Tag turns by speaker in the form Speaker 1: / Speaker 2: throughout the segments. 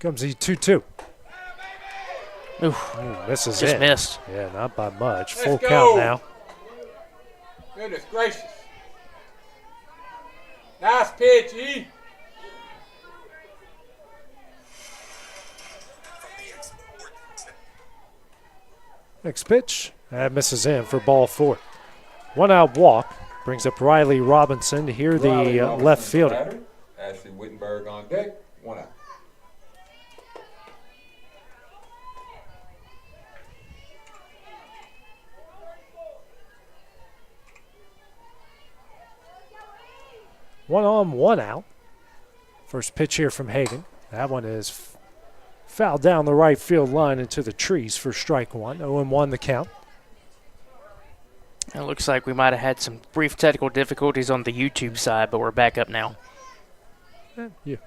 Speaker 1: Comes the 2-2.
Speaker 2: Oof.
Speaker 1: Ooh, misses
Speaker 2: Just
Speaker 1: in.
Speaker 2: missed.
Speaker 1: Yeah, not by much.
Speaker 3: Let's
Speaker 1: Full
Speaker 3: go.
Speaker 1: count now.
Speaker 3: Goodness gracious. Nice pitch, E.
Speaker 1: Next pitch. That misses in for ball 4. 1 out walk. Brings up Riley Robinson to hear the left fielder.
Speaker 3: Ashley Wittenberg on deck. 1 out.
Speaker 1: One on, 1 out. First pitch here from Hagan. That one is fouled down the right field line into the trees for strike 1. 0-1 the count.
Speaker 2: It looks like we might have had some brief technical difficulties on the YouTube side, but we're back up now.
Speaker 1: Yeah.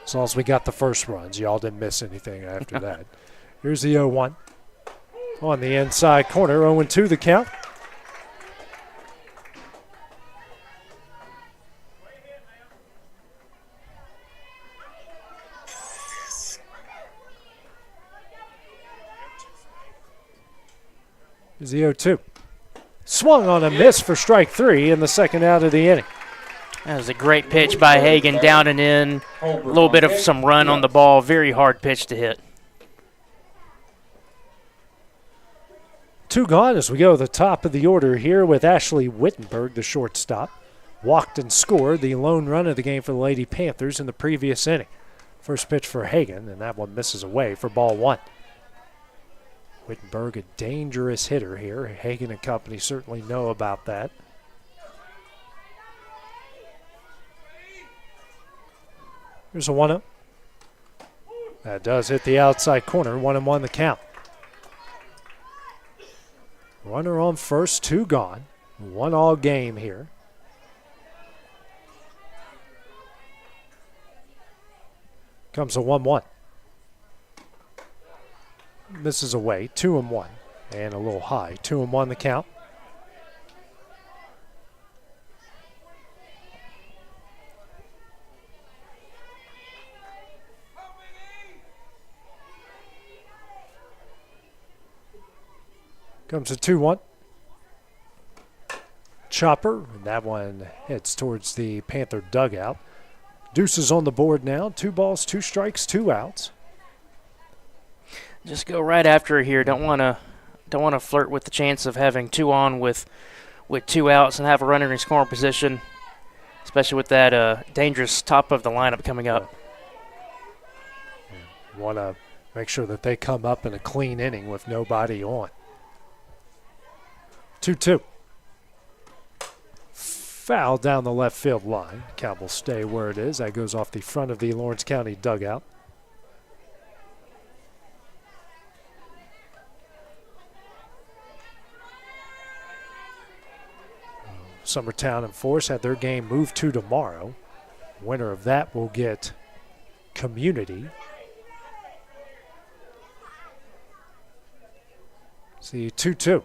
Speaker 1: As long as we got the first runs, y'all didn't miss anything after that. Here's the 0-1. On the inside corner, 0-2 the count. Here's the 0-2. Swung on a miss for strike 3 in the second out of the inning.
Speaker 2: That was a great pitch by Hagan, down and in. A little bit of some run on the ball. Very hard pitch to hit.
Speaker 1: 2 gone as we go to the top of the order here with Ashley Wittenberg, the shortstop. Walked and scored the lone run of the game for the Lady Panthers in the previous inning. First pitch for Hagan, and that one misses away for ball 1. Wittenberg, a dangerous hitter here. Hagan and company certainly know about that. Here's a 1-0. That does hit the outside corner. 1-1 the count. Runner on first, 2 gone. 1 all game here. Comes a 1-1. Misses away, 2-1. And a little high, 2-1 the count. Comes a 2-1. Chopper, and that one heads towards the Panther dugout. Deuces on the board now. 2 balls, 2 strikes, 2 outs.
Speaker 2: Just go right after here. Don't want to flirt with the chance of having 2 on with 2 outs and have a runner in scoring position, especially with that dangerous top of the lineup coming up.
Speaker 1: Want to make sure that they come up in a clean inning with nobody on. 2-2. Foul down the left field line. Count will stay where it is. That goes off the front of the Lawrence County dugout. Summertown and Forest had their game moved to tomorrow. Winner of that will get Community. See 2-2.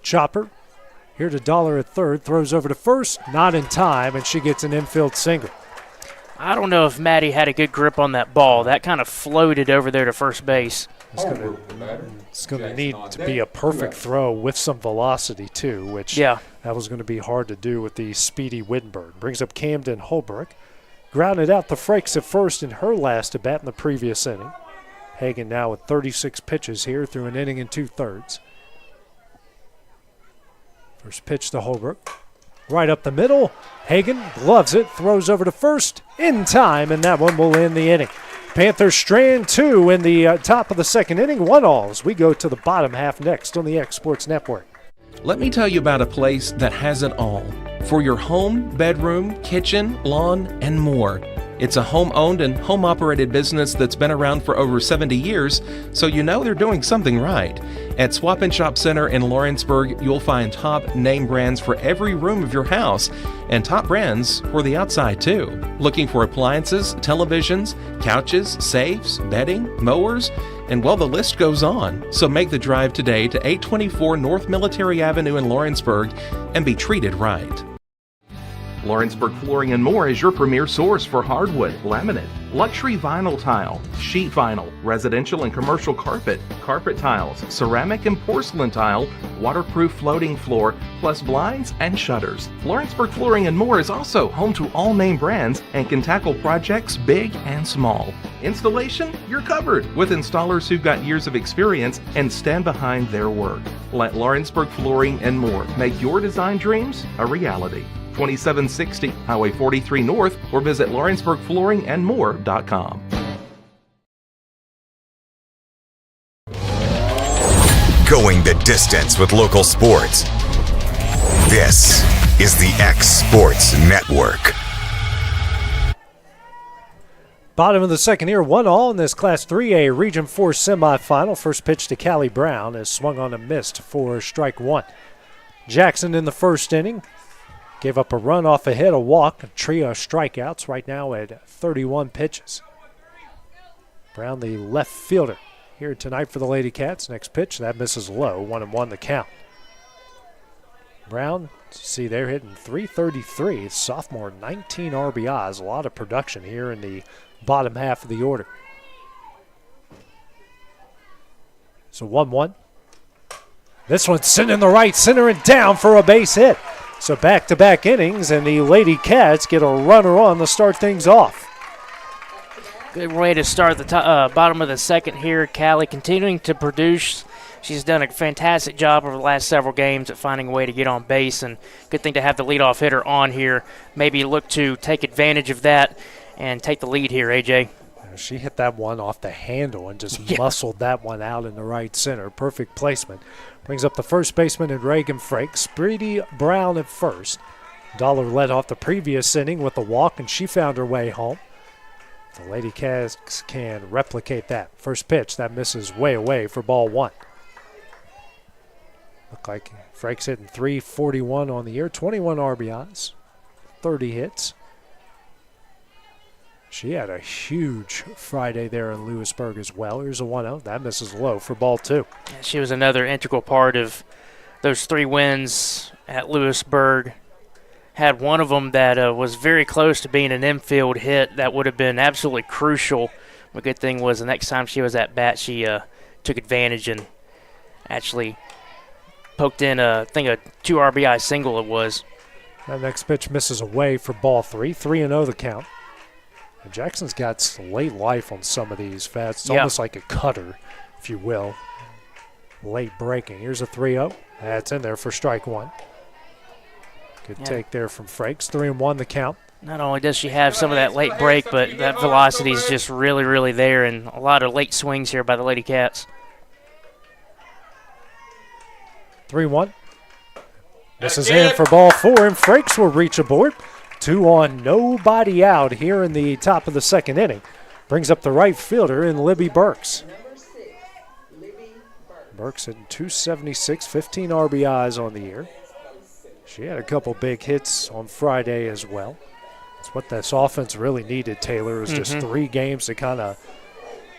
Speaker 1: Chopper here to Dollar at third, throws over to first, not in time, and she gets an infield single.
Speaker 2: I don't know if Maddie had a good grip on that ball. That kind of floated over there to first base.
Speaker 1: It's going to need to be a perfect throw with some velocity too, which that was going to be hard to do with the speedy Wittenberg. Brings up Camden Holbrook. Grounded out the Frakes at first in her last at bat in the previous inning. Hagan now with 36 pitches here through an inning and 2/3. First pitch to Holbrook. Right up the middle. Hagan gloves it, throws over to first in time, and that one will end the inning. Panthers strand 2 in the top of the second inning. 1-all as we go to the bottom half next on the X Sports Network.
Speaker 4: Let me tell you about a place that has it all for your home, bedroom, kitchen, lawn, and more. It's a home-owned and home-operated business that's been around for over 70 years, so you know they're doing something right. At Swap and Shop Center in Lawrenceburg, you'll find top name brands for every room of your house, and top brands for the outside too. Looking for appliances, televisions, couches, safes, bedding, mowers, and well, the list goes on. So make the drive today to 824 North Military Avenue in Lawrenceburg and be treated right. Lawrenceburg Flooring and More is your premier source for hardwood, laminate, luxury vinyl tile, sheet vinyl, residential and commercial carpet, carpet tiles, ceramic and porcelain tile, waterproof floating floor, plus blinds and shutters. Lawrenceburg Flooring and More is also home to all name brands and can tackle projects big and small. Installation? You're covered with installers who've got years of experience and stand behind their work. Let Lawrenceburg Flooring and More make your design dreams a reality. 2760 Highway 43 North, or visit lawrenceburgflooringandmore.com.
Speaker 5: Going the distance with local sports. This is the X Sports Network.
Speaker 1: Bottom of the second here, 1-1 in this Class 3A Region 4 semifinal. First pitch to Callie Brown is swung on and missed for strike one. Jackson in the first inning gave up a run off a hit, a walk, a trio of strikeouts, right now at 31 pitches. Brown, the left fielder, here tonight for the Lady Cats. Next pitch, that misses low, 1-1 the count. Brown, see they're hitting .333. Sophomore, 19 RBIs, a lot of production here in the bottom half of the order. So 1-1. This one's sent in the right center and down for a base hit. So back-to-back innings, and the Lady Cats get a runner on to start things off.
Speaker 2: Good way to start the bottom of the second here. Callie continuing to produce. She's done a fantastic job over the last several games at finding a way to get on base, and good thing to have the leadoff hitter on here. Maybe look to take advantage of that and take the lead here, AJ.
Speaker 1: She hit that one off the handle and just muscled that one out in the right center. Perfect placement. Brings up the first baseman in Reagan Frakes. Brady Brown at first. Dollar led off the previous inning with a walk, and she found her way home. The Lady Cats can replicate that. First pitch, that misses way away for ball one. Look like Frakes hitting .341 on the year, 21 RBIs, 30 hits. She had a huge Friday there in Lewisburg as well. Here's a 1-0. That misses low for ball two.
Speaker 2: She was another integral part of those 3 wins at Lewisburg. Had one of them that was very close to being an infield hit that would have been absolutely crucial. The good thing was the next time she was at bat, she took advantage and actually poked in, I think, a 2 RBI single it was.
Speaker 1: That next pitch misses away for ball three. 3-0 the count. And Jackson's got some late life on some of these fats. It's almost like a cutter, if you will. Late breaking. Here's a 3-0. That's in there for strike one. Good take there from Frakes. 3-1 the count.
Speaker 2: Not only does she have some of that late break, but that velocity is just really, really there, and a lot of late swings here by the Lady Cats.
Speaker 1: 3-1. This is in for ball four, and Frakes will reach aboard. 2 on, nobody out here in the top of the second inning. Brings up the right fielder in Libby Burks. Burks hitting .276, 15 RBIs on the year. She had a couple big hits on Friday as well. That's what this offense really needed, Taylor, was just 3 games to kind of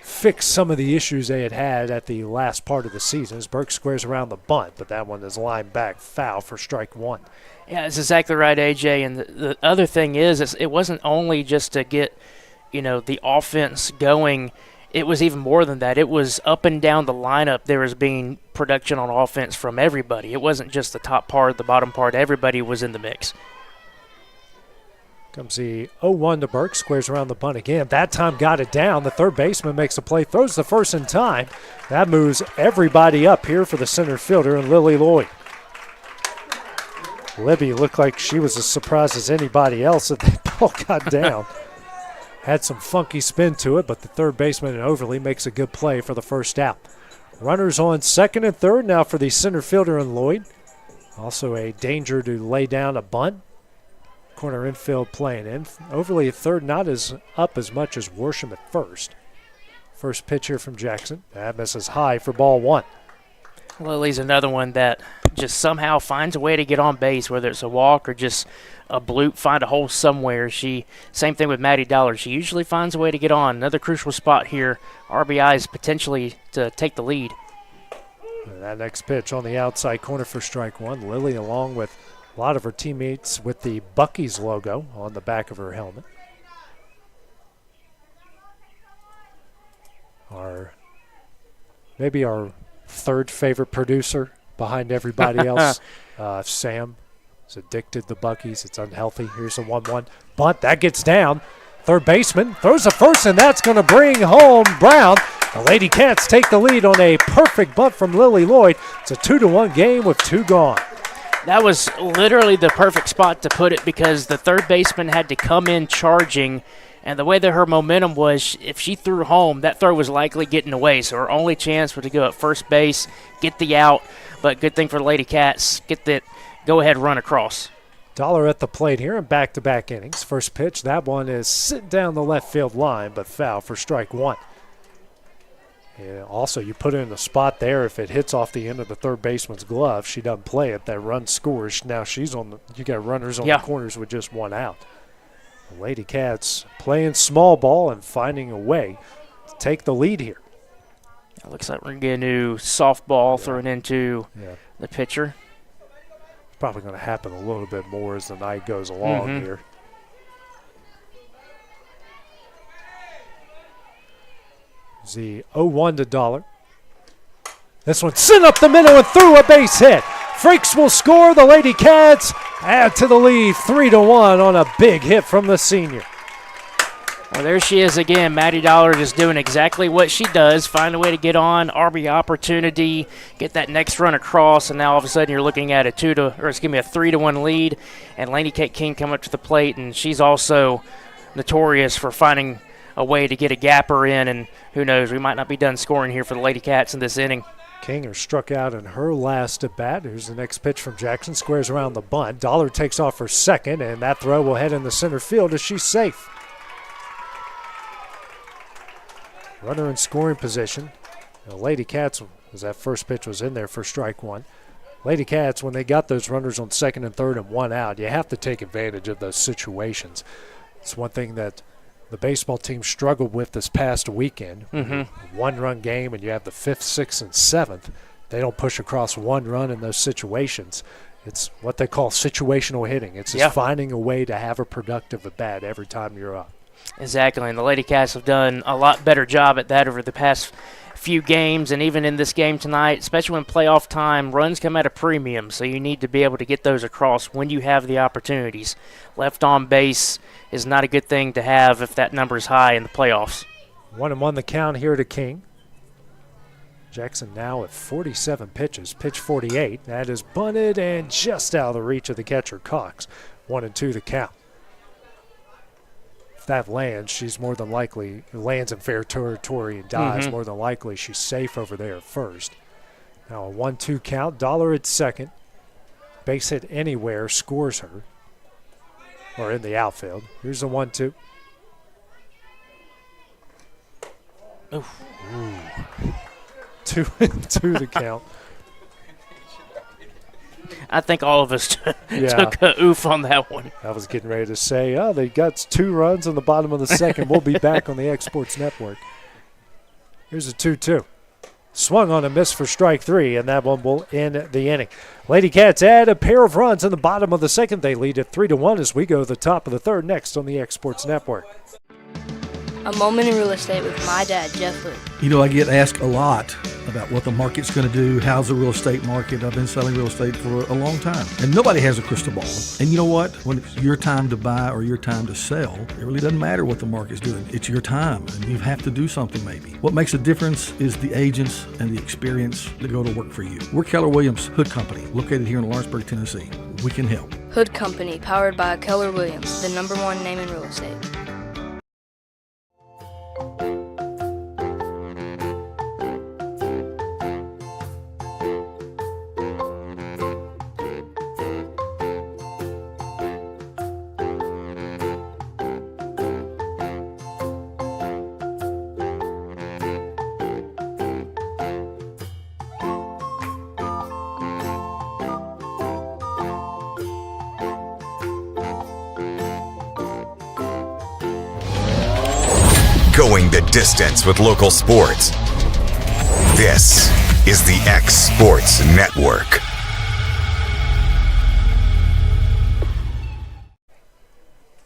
Speaker 1: fix some of the issues they had at the last part of the season. As Burks squares around the bunt, but that one is lined back foul for strike one.
Speaker 2: Yeah, that's exactly right, AJ. And the other thing is it wasn't only just to get, the offense going. It was even more than that. It was up and down the lineup. There was being production on offense from everybody. It wasn't just the top part, the bottom part. Everybody was in the mix.
Speaker 1: Comes the 0-1 to Burke, squares around the bunt again. That time got it down. The third baseman makes a play, throws the first in time. That moves everybody up here for the center fielder and Lily Lloyd. Libby looked like she was as surprised as anybody else that that ball got down. Had some funky spin to it, but the third baseman in Overly makes a good play for the first out. Runners on second and third now for the center fielder and Lloyd. Also a danger to lay down a bunt. Corner infield playing in. Overly at third, not as up as much as Worsham at first. First pitch here from Jackson. That misses high for ball one.
Speaker 2: Lily's another one that just somehow finds a way to get on base, whether it's a walk or just a bloop, find a hole somewhere. Same thing with Maddie Dollar. She usually finds a way to get on. Another crucial spot here. RBIs potentially to take the lead.
Speaker 1: And that next pitch on the outside corner for strike one. Lily along with A lot of her teammates with the Buc-ee's logo on the back of her helmet. Maybe our third favorite producer behind everybody else. Sam is addicted to Buc-ee's. It's unhealthy. Here's a 1-1 bunt. That gets down. Third baseman throws the first, and that's going to bring home Brown. The Lady Cats take the lead on a perfect bunt from Lily Lloyd. It's a 2-1 game with 2 gone.
Speaker 2: That was literally the perfect spot to put it because the third baseman had to come in charging, and the way that her momentum was, if she threw home, that throw was likely getting away. So her only chance was to go at first base, get the out, but good thing for the Lady Cats, get that go-ahead run across.
Speaker 1: Dollar at the plate here in back-to-back innings. First pitch, that one is sitting down the left field line, but foul for strike 1. Yeah, also, you put it in the spot there. If it hits off the end of the third baseman's glove, she doesn't play it. That run scores. Now she's on the. You got runners on the corners with just 1 out. The Lady Cats playing small ball and finding a way to take the lead here.
Speaker 2: It looks like we're going to get a new softball thrown into the pitcher.
Speaker 1: It's probably going to happen a little bit more as the night goes along here. The 0-1 to Dollar. This one sent up the middle and through a base hit. Freaks will score. The Lady Cats add to the lead 3-1 on a big hit from the senior.
Speaker 2: Well, there she is again. Maddie Dollar just doing exactly what she does. Find a way to get on, RB opportunity, get that next run across, and now all of a sudden you're looking at a 3-1 lead. And Lainey Kate King come up to the plate, and she's also notorious for finding a way to get a gapper in, and who knows, we might not be done scoring here for the Lady Cats in this inning.
Speaker 1: Kinger struck out in her last at bat. Here's the next pitch from Jackson. Squares around the bunt. Dollar takes off for second, and that throw will head in the center field as she's safe. Runner in scoring position. The Lady Cats, as that first pitch was in there for strike 1. Lady Cats, when they got those runners on second and third and 1 out, you have to take advantage of those situations. It's one thing that the baseball team struggled with this past weekend. 1-run game, and you have the 5th, 6th, and 7th. They don't push across 1 run in those situations. It's what they call situational hitting. It's just finding a way to have a productive at bat every time you're up.
Speaker 2: Exactly, and the Lady Cats have done a lot better job at that over the past few games, and even in this game tonight, especially when playoff time, runs come at a premium, so you need to be able to get those across when you have the opportunities. Left on base is not a good thing to have if that number is high in the playoffs.
Speaker 1: 1-1 the count here to King. Jackson now at 47 pitches. Pitch 48. That is bunted and just out of the reach of the catcher, Cox. 1-2 the count. If that lands, she's more than likely, lands in fair territory and dives, more than likely she's safe over there at first. Now a 1-2 count. Dollar at second. Base hit anywhere scores her. Or in the outfield. Here's the 1-2. Ooh. 2-2 the count.
Speaker 2: I think all of us took a oof on that one.
Speaker 1: I was getting ready to say, they got 2 runs in the bottom of the second. We'll be back on the X Sports Network. Here's a 2-2. Swung on a miss for strike 3, and that one will end the inning. Lady Cats add a pair of runs in the bottom of the second. They lead at 3-1 as we go to the top of the third next on the X Sports Network.
Speaker 6: A Moment in Real Estate with my dad, Jeff Hood.
Speaker 7: You know, I get asked a lot about what the market's going to do. How's the real estate market? I've been selling real estate for a long time. And nobody has a crystal ball. And you know what? When it's your time to buy or your time to sell, it really doesn't matter what the market's doing. It's your time, and you have to do something maybe. What makes a difference is the agents and the experience that go to work for you. We're Keller Williams Hood Company, located here in Lawrenceburg, Tennessee. We can help.
Speaker 6: Hood Company, powered by Keller Williams, the #1 name in real estate.
Speaker 5: Going the distance with local sports. This is the X Sports Network.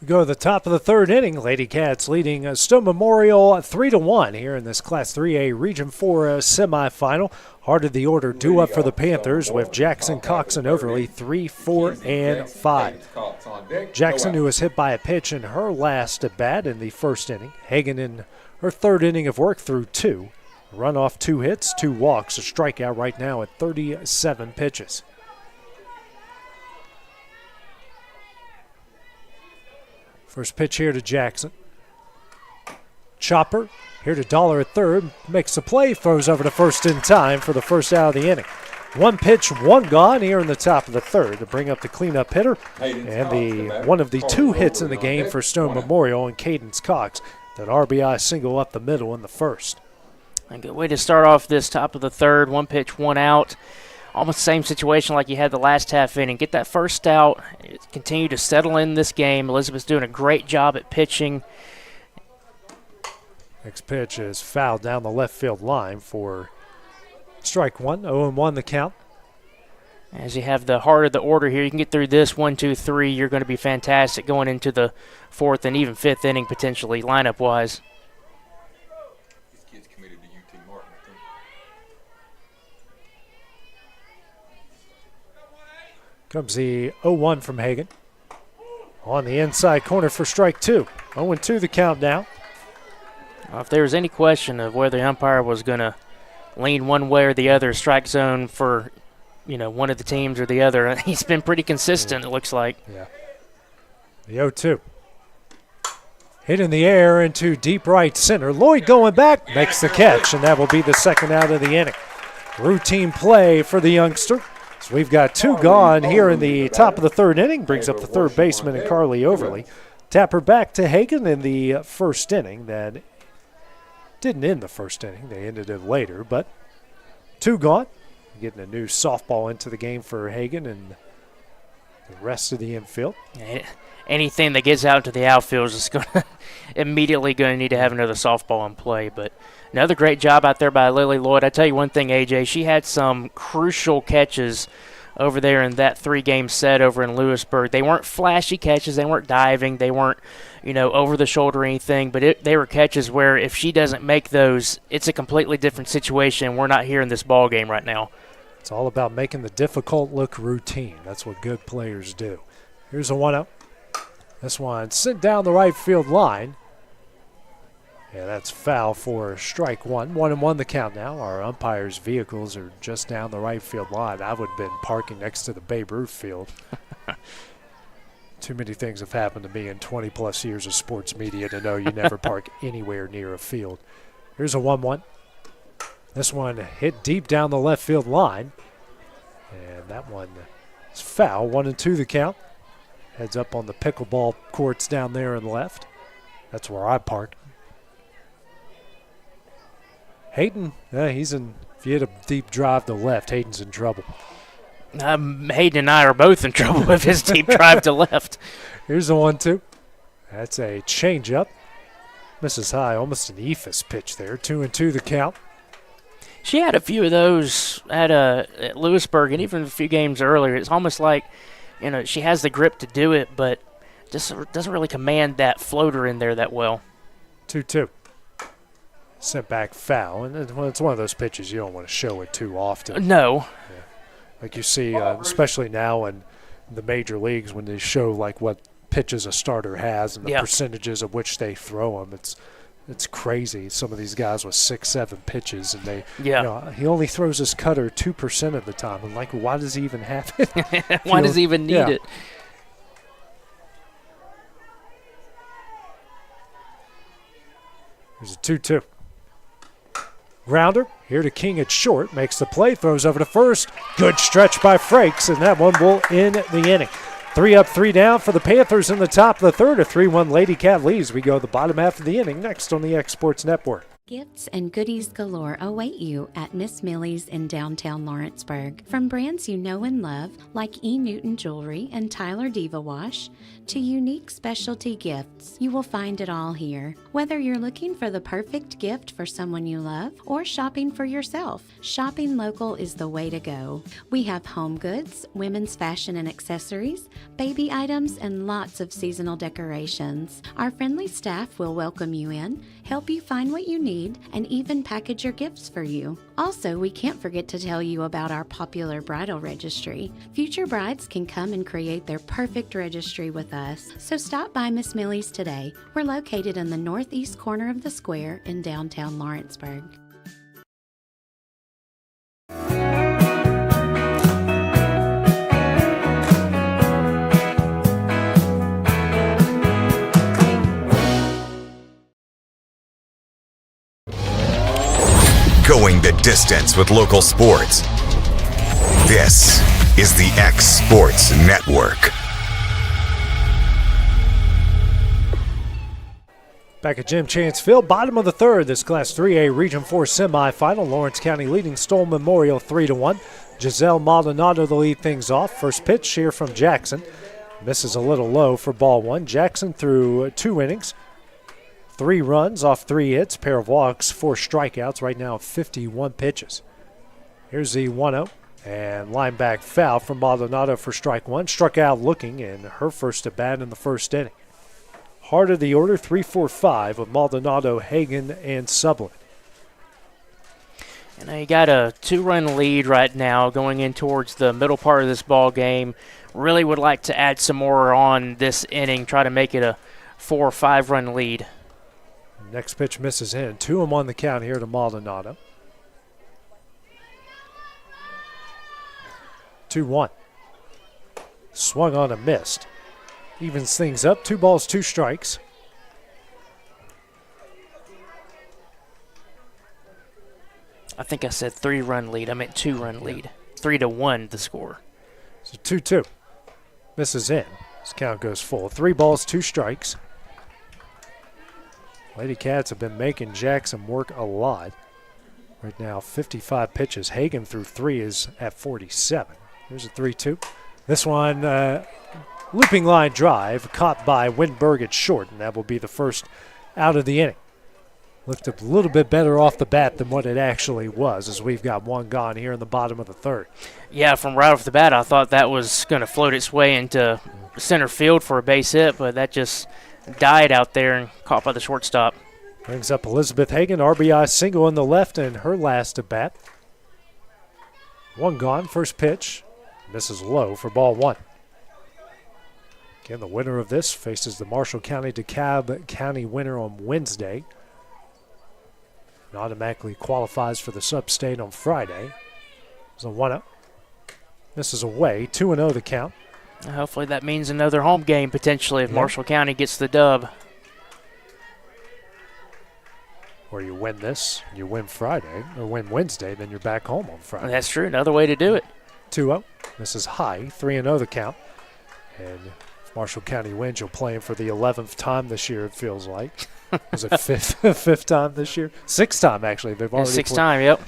Speaker 1: We go to the top of the third inning. Lady Cats leading Stone Memorial 3-1 here in this Class 3A Region 4 semifinal. Heart of the order due up for the Panthers with Jackson, Cox, and Overly 3, 4, and 5. Jackson, who was hit by a pitch in her last at bat in the first inning. Hagan in her third inning of work through 2. Run off 2 hits, 2 walks, a strikeout right now at 37 pitches. First pitch here to Jackson. Chopper here to Dollar at third. Makes the play, throws over to first in time for the first out of the inning. 1 pitch, 1 gone here in the top of the third to bring up the cleanup hitter. And one of the 2 hits in the game for Stone Memorial and Cadence Cox. That RBI single up the middle in the first.
Speaker 2: A good way to start off this top of the third. 1 pitch, 1 out. Almost the same situation like you had the last half inning. Get that first out. Continue to settle in this game. Elizabeth's doing a great job at pitching.
Speaker 1: Next pitch is fouled down the left field line for strike 1. 0-1 the count.
Speaker 2: As you have the heart of the order here, you can get through this 1, 2, 3. You're going to be fantastic going into the 4th and even 5th inning potentially lineup-wise.
Speaker 1: Comes the 0-1 from Hagan. On the inside corner for strike 2. 0-2 the count now.
Speaker 2: If there was any question of whether the umpire was going to lean one way or the other, strike zone for, one of the teams or the other, he's been pretty consistent, It looks like.
Speaker 1: Yeah. The 0-2. Hit in the air into deep right center. Lloyd going back, makes the catch, and that will be the second out of the inning. Routine play for the youngster. So we've got 2 gone here in the top of the third inning. Brings up the third baseman and Carly Overly. Tapper back to Hagan in the first inning. That didn't end the first inning. They ended it later, but 2 gone. Getting a new softball into the game for Hagan and the rest of the infield.
Speaker 2: Anything that gets out to the outfield is immediately going to need to have another softball in play. But another great job out there by Lily Lloyd. I tell you one thing, AJ, she had some crucial catches over there in that 3-game set over in Lewisburg. They weren't flashy catches. They weren't diving. They weren't, over the shoulder or anything. But they were catches where if she doesn't make those, it's a completely different situation. We're not here in this ball game right now.
Speaker 1: It's all about making the difficult look routine. That's what good players do. Here's a 1-0. This one sent down the right field line. Yeah, that's foul for strike 1. 1-1 the count now. Our umpires' vehicles are just down the right field line. I would have been parking next to the Babe Ruth field. Too many things have happened to me in 20-plus years of sports media to know you never park anywhere near a field. Here's a 1-1. This one hit deep down the left field line. And that one is foul. 1-2 the count. Heads up on the pickleball courts down there in left. That's where I parked. Hayden, he's in. If you hit a deep drive to left, Hayden's in trouble.
Speaker 2: Hayden and I are both in trouble with his deep drive to left.
Speaker 1: Here's the 1-2. That's a changeup. Misses high, almost an ephus pitch there. 2-2 the count.
Speaker 2: She had a few of those at Lewisburg and even a few games earlier. It's almost like, she has the grip to do it, but just doesn't really command that floater in there that well.
Speaker 1: 2-2. Sent back foul, and it's one of those pitches you don't want to show it too often.
Speaker 2: No.
Speaker 1: Yeah. Like you see, especially now in the major leagues when they show like what pitches a starter has and the percentages of which they throw them. It's crazy. Some of these guys with 6-7 pitches, and he only throws his cutter 2% of the time. I'm like, why does he even have it?
Speaker 2: Why does he even need it?
Speaker 1: There's a 2-2. Grounder here to King at short, makes the play, throws over to first. Good stretch by Frakes, and that one will end the inning. 3 up, 3 down for the Panthers in the top of the third. A 3-1 Lady Cat leads. We go to the bottom half of the inning next on the X Sports Network.
Speaker 8: Gifts and goodies galore await you at Miss Millie's in downtown Lawrenceburg. From brands you know and love, like E. Newton Jewelry and Tyler Diva Wash, to unique specialty gifts, you will find it all here. Whether you're looking for the perfect gift for someone you love or shopping for yourself, shopping local is the way to go. We have home goods, women's fashion and accessories, baby items, and lots of seasonal decorations. Our friendly staff will welcome you in, help you find what you need, and even package your gifts for you. Also, we can't forget to tell you about our popular bridal registry. Future brides can come and create their perfect registry with us. So stop by Miss Millie's today. We're located in the northeast corner of the square in downtown Lawrenceburg.
Speaker 5: Going the distance with local sports. This is the X Sports Network.
Speaker 1: Back at Jim Chance Field, bottom of the third, this Class 3A Region 4 semifinal. Lawrence County leading Stoll Memorial 3-1. Giselle Maldonado to lead things off. First pitch here from Jackson. Misses a little low for ball one. Jackson threw 2 innings. 3 runs off 3 hits, pair of walks, 4 strikeouts, right now 51 pitches. Here's the 1-0, and line back foul from Maldonado for strike one. Struck out looking in her first at bat in the first inning. Heart of the order, 3-4-5 with Maldonado, Hagan, and Sublin.
Speaker 2: And you got a 2-run lead right now going in towards the middle part of this ball game. Really would like to add some more on this inning, try to make it a 4 or 5-run lead.
Speaker 1: Next pitch misses in. 2 on the count here to Maldonado. 2-1. Swung on a missed. Evens things up. 2 balls, 2 strikes.
Speaker 2: I think I said 3-run lead. I meant 2-run lead. 3-1 the score.
Speaker 1: So 2-2. Misses in. This count goes full. 3 balls, 2 strikes. Lady Cats have been making Jackson work a lot. Right now, 55 pitches. Hagan through 3 is at 47. Here's a 3-2. This one, looping line drive, caught by Windberg at short, and that will be the first out of the inning. Looked a little bit better off the bat than what it actually was, as we've got 1 gone here in the bottom of the third.
Speaker 2: Yeah, from right off the bat, I thought that was going to float its way into center field for a base hit, but that just died out there and caught by the shortstop.
Speaker 1: Brings up Elizabeth Hagan, RBI single in the left in her last at bat. 1 gone, first pitch. Misses low for ball 1. Again, the winner of this faces the Marshall County DeKalb County winner on Wednesday. And automatically qualifies for the sub-state on Friday. It's a 1-0. Misses away, 2-0 the count.
Speaker 2: Hopefully that means another home game potentially if Marshall County gets the dub.
Speaker 1: Or you win this, you win Friday, or win Wednesday, then you're back home on Friday.
Speaker 2: That's true. Another way to do it.
Speaker 1: 2-0. This is high, 3-0 the count. And if Marshall County wins, you'll play him for the 11th time this year, it feels like. Was it fifth time this year? 6th time, actually. They've already
Speaker 2: 6th time, yep.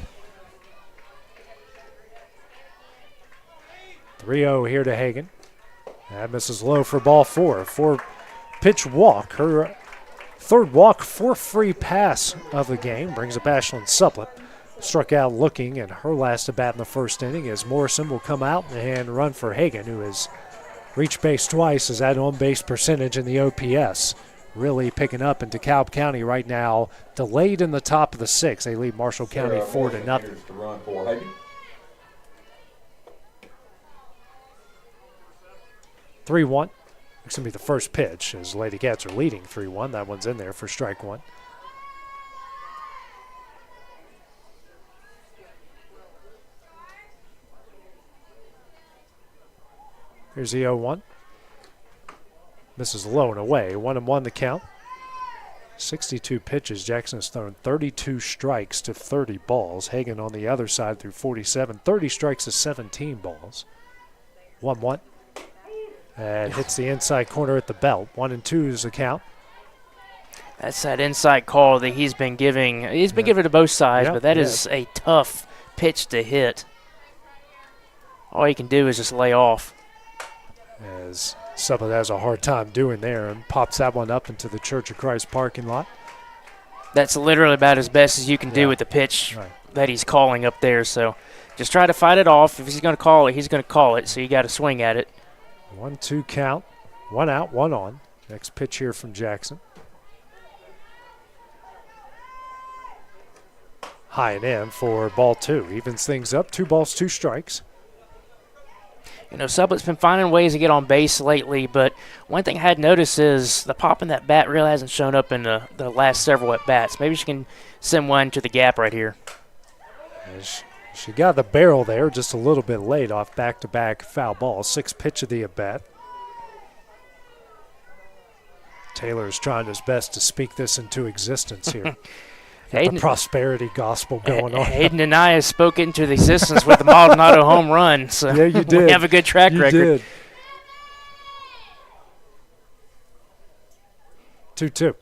Speaker 1: 3-0 here to Hagan. That misses low for ball 4. 4-pitch walk. Her third walk, 4th free pass of the game. Brings up Ashlyn Sublett. Struck out looking, and her last at bat in the first inning as Morrison will come out and run for Hagan, who has reached base twice, as that on-base percentage in the OPS really picking up in DeKalb County right now. Delayed in the top of the 6th. They lead Marshall County 4-0. 3-1. It's going to be the first pitch as Lady Cats are leading 3-1. That one's in there for strike 1. Here's the 0-1. Misses low and away. 1-1 the count. 62 pitches. Jackson has thrown 32 strikes to 30 balls. Hagan on the other side through 47. 30 strikes to 17 balls. 1-1. And hits the inside corner at the belt. 1-2 is the count.
Speaker 2: That's that inside call that he's been giving. He's been giving to both sides, but that is a tough pitch to hit. All he can do is just lay off.
Speaker 1: As Sublett has a hard time doing there and pops that one up into the Church of Christ parking lot.
Speaker 2: That's literally about as best as you can do with the pitch that he's calling up there. So just try to fight it off. If he's going to call it, he's going to call it. So you got to swing at it.
Speaker 1: 1-2 count. 1 out, 1 on. Next pitch here from Jackson. High and in for ball 2. Evens things up. 2 balls, 2 strikes.
Speaker 2: You know, Sublett's been finding ways to get on base lately, but one thing I had noticed is the pop in that bat really hasn't shown up in the last several at-bats. Maybe she can send one to the gap right here.
Speaker 1: She got the barrel there just a little bit late off back-to-back foul ball. 6th pitch of the at-bat. Taylor is trying his best to speak this into existence here. The prosperity gospel going on.
Speaker 2: Hayden and I have spoken into the existence with the Maldonado home run. So
Speaker 1: yeah, you did.
Speaker 2: We have a good track record.
Speaker 1: You did. 2-2.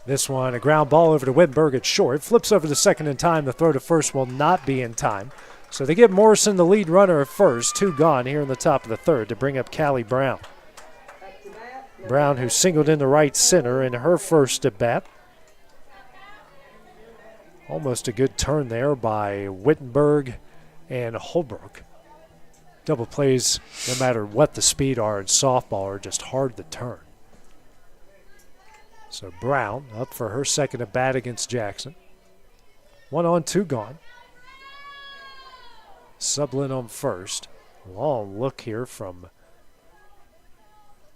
Speaker 1: This one, a ground ball over to Wittenberg at short. Flips over to second in time. The throw to first will not be in time. So they give Morrison the lead runner at first. 2 gone here in the top of the third to bring up Callie Brown. Brown, who singled into right center in her first at bat. Almost a good turn there by Wittenberg and Holbrook. Double plays, no matter what the speed are in softball, are just hard to turn. So Brown up for her second at bat against Jackson. 1 on, 2 gone. Sublett on first. Long look here from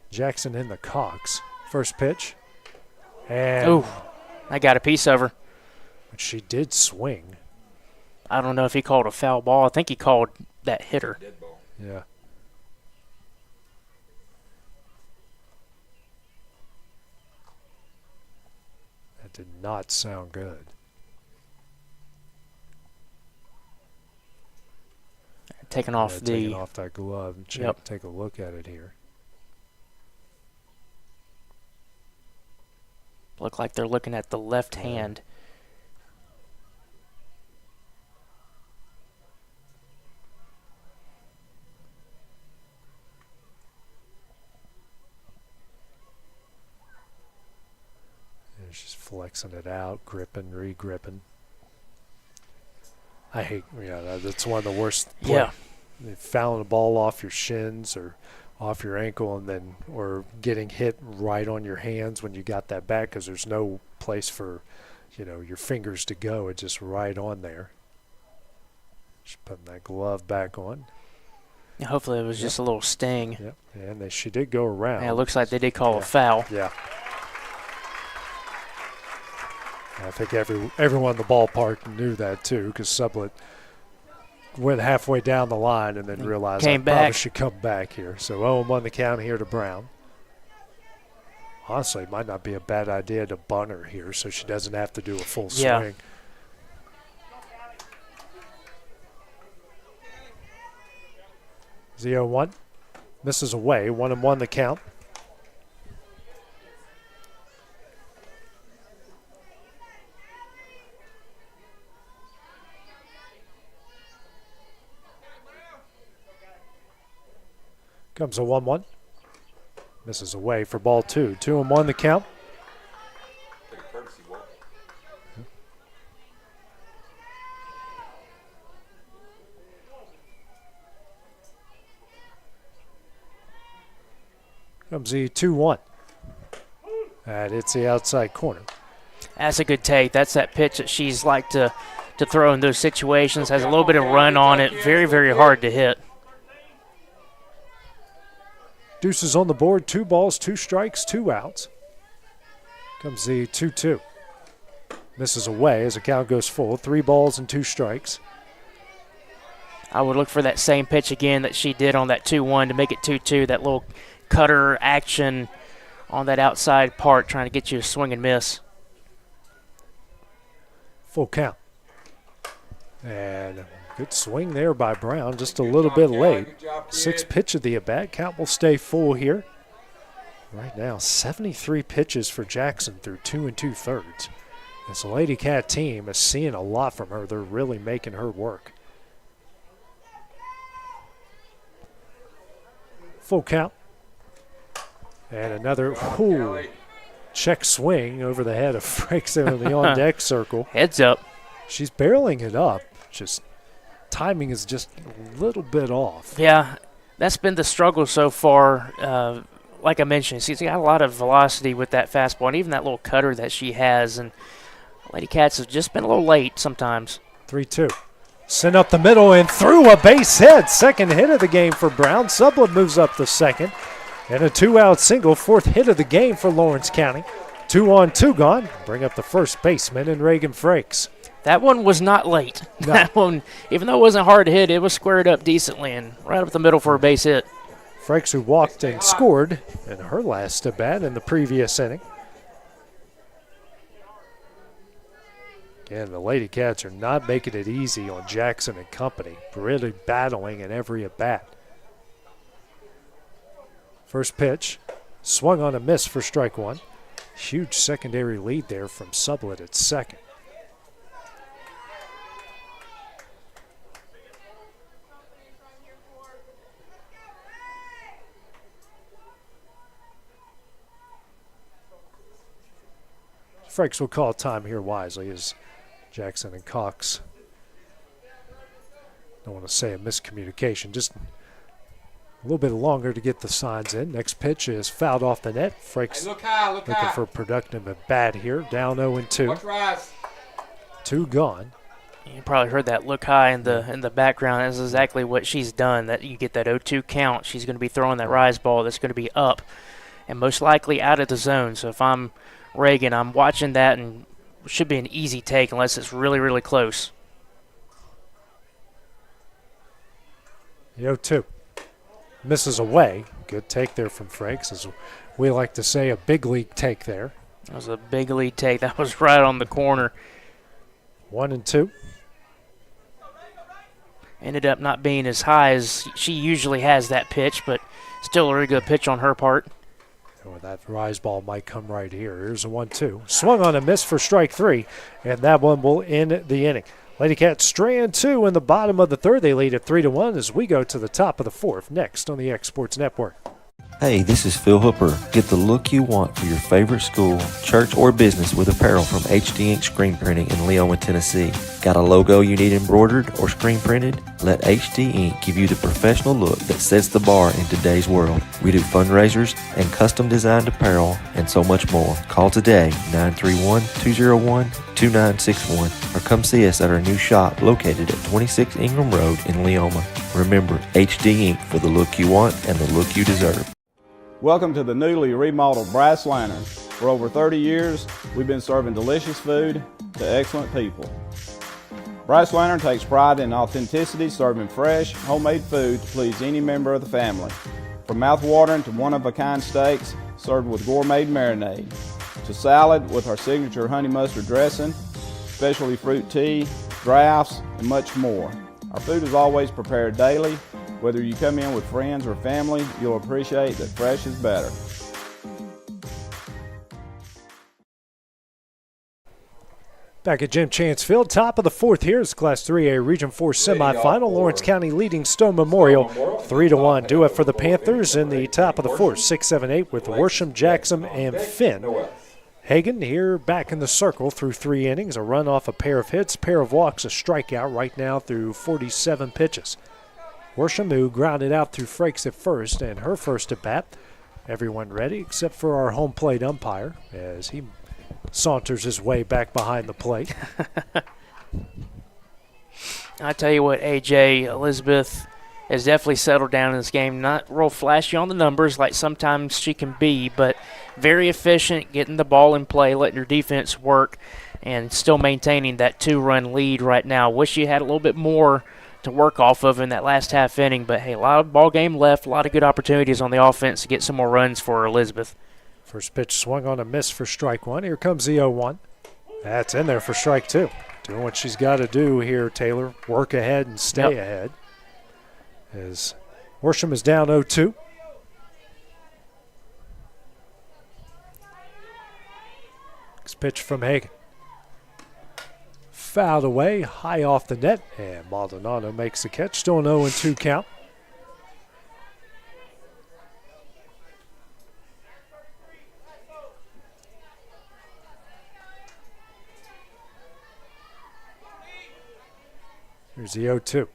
Speaker 1: Jackson in the Cox. First pitch. And
Speaker 2: ooh, I got a piece of her.
Speaker 1: But she did swing.
Speaker 2: I don't know if he called a foul ball. I think he called that hitter.
Speaker 1: Yeah. That did not sound good.
Speaker 2: Taking off
Speaker 1: taking off that glove. Yep. Take a look at it here.
Speaker 2: Look like they're looking at the left hand.
Speaker 1: She's flexing it out, gripping, re-gripping. I hate, that's one of the worst.
Speaker 2: Yeah.
Speaker 1: Fouling a ball off your shins or off your ankle and then, or getting hit right on your hands when you got that back because there's no place for, your fingers to go. It's just right on there. She's putting that glove back on.
Speaker 2: Yeah, hopefully it was just a little sting.
Speaker 1: Yep, and she did go around.
Speaker 2: Yeah, it looks like they did call a foul.
Speaker 1: Yeah. I think everyone in the ballpark knew that too, because Sublett went halfway down the line and then realized I probably should come back here. So 0-1 the count here to Brown. Honestly, it might not be a bad idea to bunt her here so she doesn't have to do a full swing. The 0-1 misses away. 1-1 the count. Comes a 1-1. Misses away for ball 2. 2-1 the count. Comes the 2-1. And it's the outside corner.
Speaker 2: That's a good take. That's that pitch that she's like to throw in those situations. Has a little bit of run on it. Very, very hard to hit.
Speaker 1: Deuces on the board, 2 balls, 2 strikes, 2 outs. Comes the 2-2. Misses away as the count goes full. 3 balls and 2 strikes.
Speaker 2: I would look for that same pitch again that she did on that 2-1 to make it 2-2. That little cutter action on that outside part trying to get you to swing and miss.
Speaker 1: Full count. And good swing there by Brown, just a little bit late. 6th pitch of the at-bat. Count will stay full here. Right now, 73 pitches for Jackson through 2 2/3. This Lady Cat team is seeing a lot from her. They're really making her work. Full count. And another check swing over the head of Frakes in the on-deck circle.
Speaker 2: Heads up.
Speaker 1: She's barreling it up. Just timing is just a little bit off.
Speaker 2: Yeah, that's been the struggle so far. Like I mentioned, she's got a lot of velocity with that fastball and even that little cutter that she has. And Lady Cats have just been a little late sometimes.
Speaker 1: 3-2. Sent up the middle and through a base hit. Second hit of the game for Brown. Sublett moves up the second. And a 2-out single. Fourth hit of the game for Lawrence County. 2 on, 2 gone. Bring up the first baseman in Reagan Frakes.
Speaker 2: That one was not late.
Speaker 1: No.
Speaker 2: That one, even though it wasn't hard to hit, it was squared up decently and right up the middle for a base hit.
Speaker 1: Frakes, who walked and scored in her last at bat in the previous inning. Again, the Lady Cats are not making it easy on Jackson and company, really battling in every at bat. First pitch, swung on a miss for strike one. Huge secondary lead there from Sublett at second. Frakes will call time here wisely as Jackson and Cox. Don't want to say a miscommunication, just a little bit longer to get the signs in. Next pitch is fouled off the net. Frakes looking for productive at bat here. Down 0-2. 2 gone.
Speaker 2: You probably heard that look high in the background. That's exactly what she's done. That you get that 0-2 count. She's going to be throwing that rise ball that's going to be up and most likely out of the zone. So if I'm Reagan, I'm watching that and should be an easy take unless it's really, really close.
Speaker 1: 0-2. Misses away. Good take there from Frakes, as we like to say, a big league take there.
Speaker 2: That was a big lead take. That was right on the corner.
Speaker 1: 1-2.
Speaker 2: Ended up not being as high as she usually has that pitch, but still a really good pitch on her part.
Speaker 1: Oh, that rise ball might come right here. Here's a 1-2. Swung on a miss for strike 3, and that one will end the inning. Lady Cats strand 2 in the bottom of the third. They lead at 3-1 as we go to the top of the fourth. Next on the X Sports Network.
Speaker 9: Hey, this is Phil Hooper. Get the look you want for your favorite school, church, or business with apparel from HD Ink Screen Printing in Leoma, Tennessee. Got a logo you need embroidered or screen printed? Let HD Ink give you the professional look that sets the bar in today's world. We do fundraisers and custom designed apparel and so much more. Call today, 931-201-2961, or come see us at our new shop located at 26 Ingram Road in Leoma. Remember, HD Ink for the look you want and the look you deserve.
Speaker 10: Welcome to the newly remodeled Brass Lantern. For over 30 years, we've been serving delicious food to excellent people. Brass Lantern takes pride in authenticity, serving fresh, homemade food to please any member of the family. From mouth-watering to one-of-a-kind steaks served with gourmet marinade, to salad with our signature honey mustard dressing, specialty fruit tea, drafts, and much more. Our food is always prepared daily. Whether you come in with friends or family, you'll appreciate that fresh is better.
Speaker 1: Back at Jim Chance Field, top of the fourth here is Class 3A Region 4 semifinal. Lawrence County leading Stone Memorial 3-1. Do it for the Panthers in the top of the fourth, 6, 7, 8 with Worsham, Jackson, and Finn. Hagan here back in the circle through 3 innings, a run off a pair of hits, pair of walks, a strikeout right now through 47 pitches. Worsham, who grounded out through Frakes at first, and her first at bat. Everyone ready except for our home plate umpire as he saunters his way back behind the plate.
Speaker 2: I tell you what, AJ, Elizabeth has definitely settled down in this game. Not real flashy on the numbers like sometimes she can be, but very efficient, getting the ball in play, letting her defense work, and still maintaining that 2-run lead right now. Wish she had a little bit more to work off of in that last half inning, but hey, a lot of ball game left, a lot of good opportunities on the offense to get some more runs for Elizabeth.
Speaker 1: First pitch swung on a miss for strike 1. Here comes the 0-1. That's in there for strike 2. Doing what she's got to do here, Taylor. Work ahead and stay ahead. As Worsham is down 0-2. Next pitch from Hagan. Fouled away, high off the net, and Maldonado makes the catch. Still an 0-2 count. Here's the 0-2.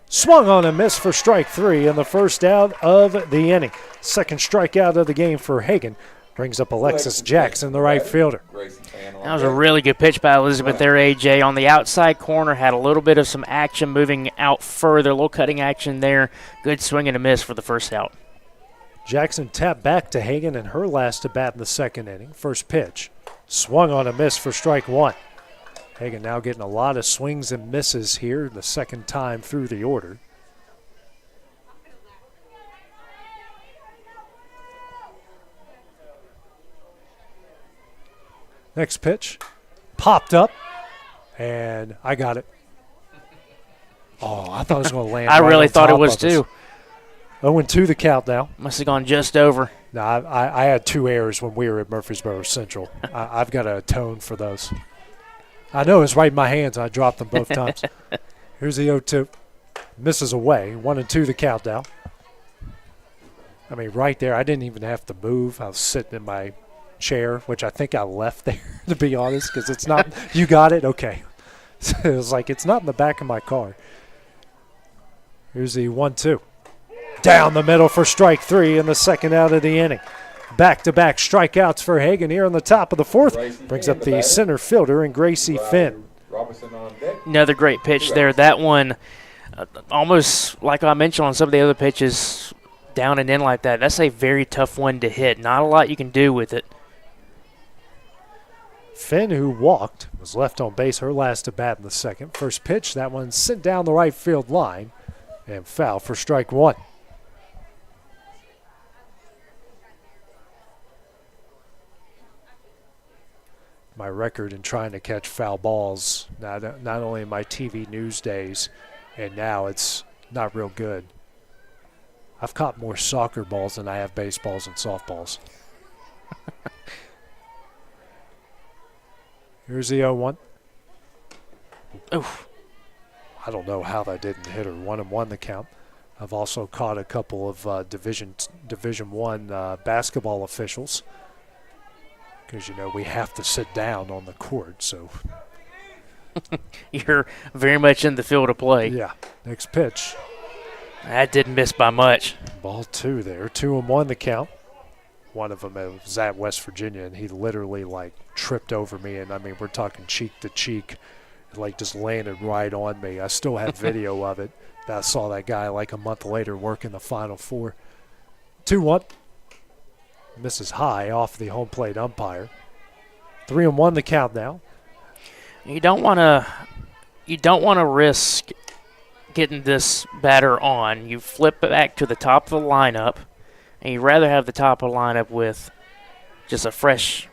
Speaker 1: Swung on and missed for strike 3 and the first out of the inning. Second strikeout of the game for Hagan. Brings up Alexis Jackson, the right fielder.
Speaker 2: That was a really good pitch by Elizabeth there, AJ. On the outside corner, had a little bit of some action moving out further, a little cutting action there. Good swing and a miss for the first out.
Speaker 1: Jackson tapped back to Hagan in her last at bat in the second inning. First pitch. Swung on a miss for strike 1. Hagan now getting a lot of swings and misses here the second time through the order. Next pitch, popped up, and I got it. Oh, I thought it was going to land.
Speaker 2: I really thought it was too.
Speaker 1: 0-2 the count now.
Speaker 2: Must have gone just over.
Speaker 1: No, I had 2 errors when we were at Murfreesboro Central. I've got to atone for those. I know it's right in my hands. I dropped them both times. Here's the 0-2. Misses away. 1-2 the count now. I mean, right there, I didn't even have to move. I was sitting in my chair, which I think I left there, to be honest, because it's not – you got it? Okay. It was like it's not in the back of my car. Here's the 1-2. Down the middle for strike 3 in the second out of the inning. Back-to-back strikeouts for Hagan here on the top of the fourth. Brings up the center fielder and Gracie Finn.
Speaker 2: Another great pitch there. That one, almost like I mentioned on some of the other pitches, down and in like that. That's a very tough one to hit. Not a lot you can do with it.
Speaker 1: Finn, who walked, was left on base her last at bat in the second. First pitch, that one sent down the right field line and foul for strike 1. My record in trying to catch foul balls, not only in my TV news days, and now it's not real good. I've caught more soccer balls than I have baseballs and softballs. Here's the 0-1.
Speaker 2: Oof.
Speaker 1: I don't know how that didn't hit her. 1-1 the count. I've also caught a couple of Division I basketball officials because, you know, we have to sit down on the court. So
Speaker 2: you're very much in the field of play.
Speaker 1: Yeah. Next pitch.
Speaker 2: That didn't miss by much.
Speaker 1: Ball 2 there. 2-1 the count. One of them was at West Virginia, and he literally, like, tripped over me. And, I mean, we're talking cheek to cheek. It, like, just landed right on me. I still have video of it. I saw that guy, like, a month later working the Final Four. 2-1. Misses high off the home plate umpire. 3-1 the count now.
Speaker 2: You don't want to risk getting this batter on. You flip it back to the top of the lineup, and you'd rather have the top of the lineup with just a fresh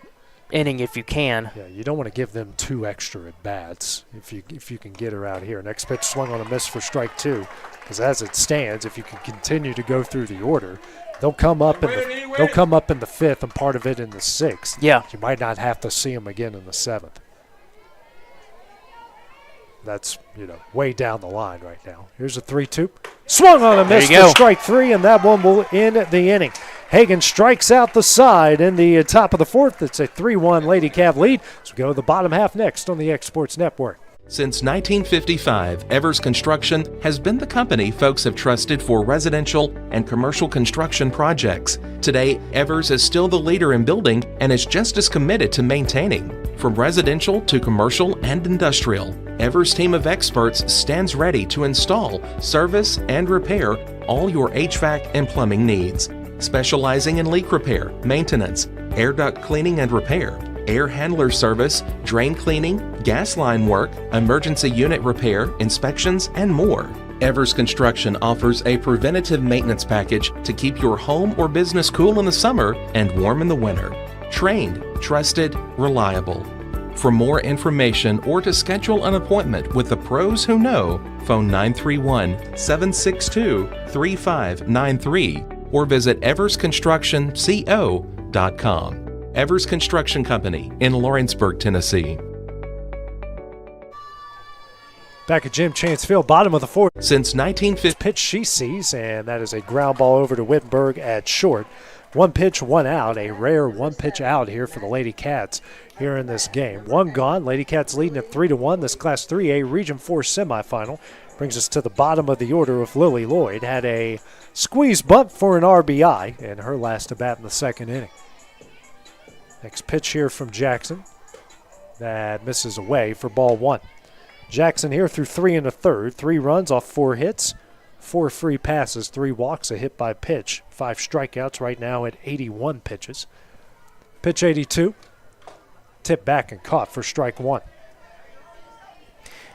Speaker 2: inning if you can.
Speaker 1: Yeah, you don't want to give them 2 extra at bats if you can get her out here. Next pitch swung on a miss for strike 2. Because as it stands, if you can continue to go through the order, they'll come up in the 5th and part of it in the 6th.
Speaker 2: Yeah,
Speaker 1: you might not have to see them again in the 7th. That's, you know, way down the line right now. Here's a 3-2. Swung on a miss for strike 3, and that one will end the inning. Hagan strikes out the side in the top of the 4th. It's a 3-1 Lady Cav lead. So we go to the bottom half next on the X Sports Network.
Speaker 4: Since 1955, Evers Construction has been the company folks have trusted for residential and commercial construction projects. Today, Evers is still the leader in building and is just as committed to maintaining. From residential to commercial and industrial, Evers' team of experts stands ready to install, service, and repair all your HVAC and plumbing needs. Specializing in leak repair, maintenance, air duct cleaning and repair, air handler service, drain cleaning, gas line work, emergency unit repair, inspections, and more. Evers Construction offers a preventative maintenance package to keep your home or business cool in the summer and warm in the winter. Trained, trusted, reliable. For more information or to schedule an appointment with the pros who know, phone 931-762-3593 or visit eversconstructionco.com. Evers Construction Company in Lawrenceburg, Tennessee.
Speaker 1: Back at Jim Chance Field, bottom of the fourth.
Speaker 4: Since 1950,
Speaker 1: pitch she sees, and that is a ground ball over to Wittenberg at short. One pitch, one out, a rare one pitch out here for the Lady Cats here in this game. One gone, Lady Cats leading at 3-1. This Class 3A Region 4 semifinal brings us to the bottom of the order with Lily Lloyd. Had a squeeze bunt for an RBI in her last at bat in the second inning. Next pitch here from Jackson. That misses away for ball one. Jackson here through 3 1/3, 3 runs off 4 hits, 4 free passes, 3 walks, a hit by pitch, 5 strikeouts right now at 81 pitches. Pitch 82, tip back and caught for strike one.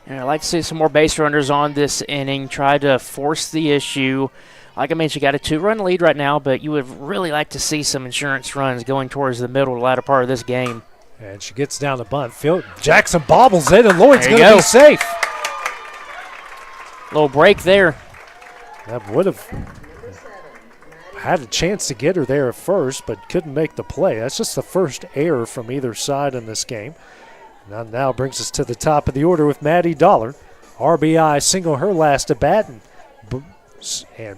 Speaker 2: And I'd like to see some more base runners on this inning, try to force the issue. Like I mentioned, you got a 2-run lead right now, but you would really like to see some insurance runs going towards the middle, latter part of this game.
Speaker 1: And she gets down the bunt. Jackson bobbles it, and Lloyd's going to be safe.
Speaker 2: Little break there.
Speaker 1: That would have had a chance to get her there at first, but couldn't make the play. That's just the first error from either side in this game. Now brings us to the top of the order with Maddie Dollar. RBI single her last at bat and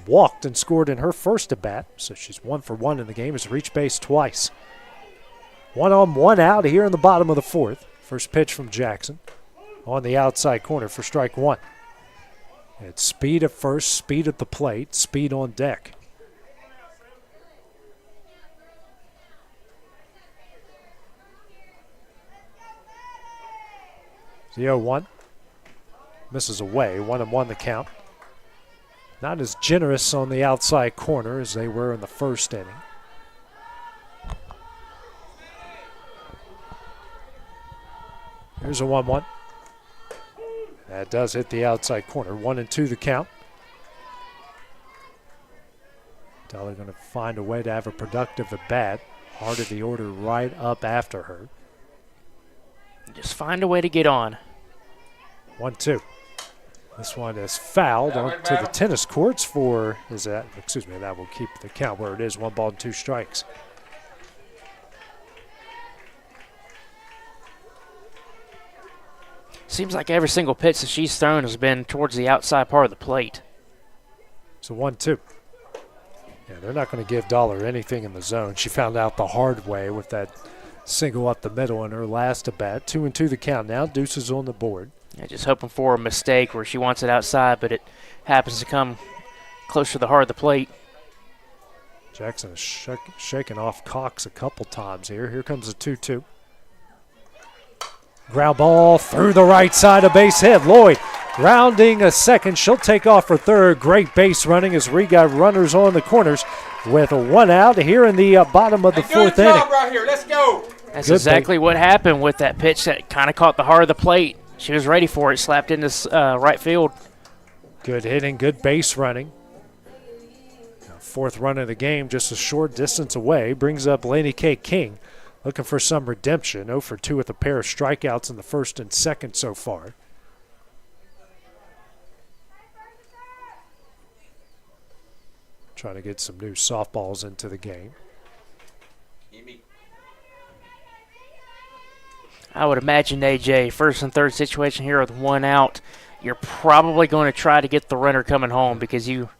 Speaker 1: walked and scored in her first at bat. So she's 1 for 1 in the game. Has reached base twice. 1 on, 1 out here in the bottom of the fourth. First pitch from Jackson on the outside corner for strike one. It's speed at first, speed at the plate, speed on deck. The 0-1 misses away, 1-1 the count. Not as generous on the outside corner as they were in the first inning. Here's a 1-1. That does hit the outside corner. 1-2 the count. Dollar going to find a way to have a productive at bat. Heart of the order right up after her.
Speaker 2: Just find a way to get on.
Speaker 1: 1-2. This one is fouled onto the tennis courts for, that will keep the count where it is. 1 ball and 2 strikes.
Speaker 2: Seems like every single pitch that she's thrown has been towards the outside part of the plate.
Speaker 1: So 1-2. Yeah, they're not going to give Dollar anything in the zone. She found out the hard way with that single up the middle in her last at bat. 2-2 the count now. Deuces on the board.
Speaker 2: Yeah, just hoping for a mistake where she wants it outside, but it happens to come close to the heart of the plate.
Speaker 1: Jackson is shaking off Cox a couple times here. Here comes a 2-2. Ground ball through the right side, a base hit. Lloyd rounding a second. She'll take off for third. Great base running as we got runners on the corners with 1 out here in the bottom of the fourth inning.
Speaker 3: Right here. Let's go.
Speaker 2: That's exactly what happened with that pitch that kind of caught the heart of the plate. She was ready for it, slapped into right field.
Speaker 1: Good hitting, good base running. Fourth run of the game, just a short distance away, brings up Laney K. King. Looking for some redemption. 0 for 2 with a pair of strikeouts in the first and second so far. Trying to get some new softballs into the game.
Speaker 2: I would imagine, AJ, first and third situation here with 1 out, you're probably going to try to get the runner coming home because you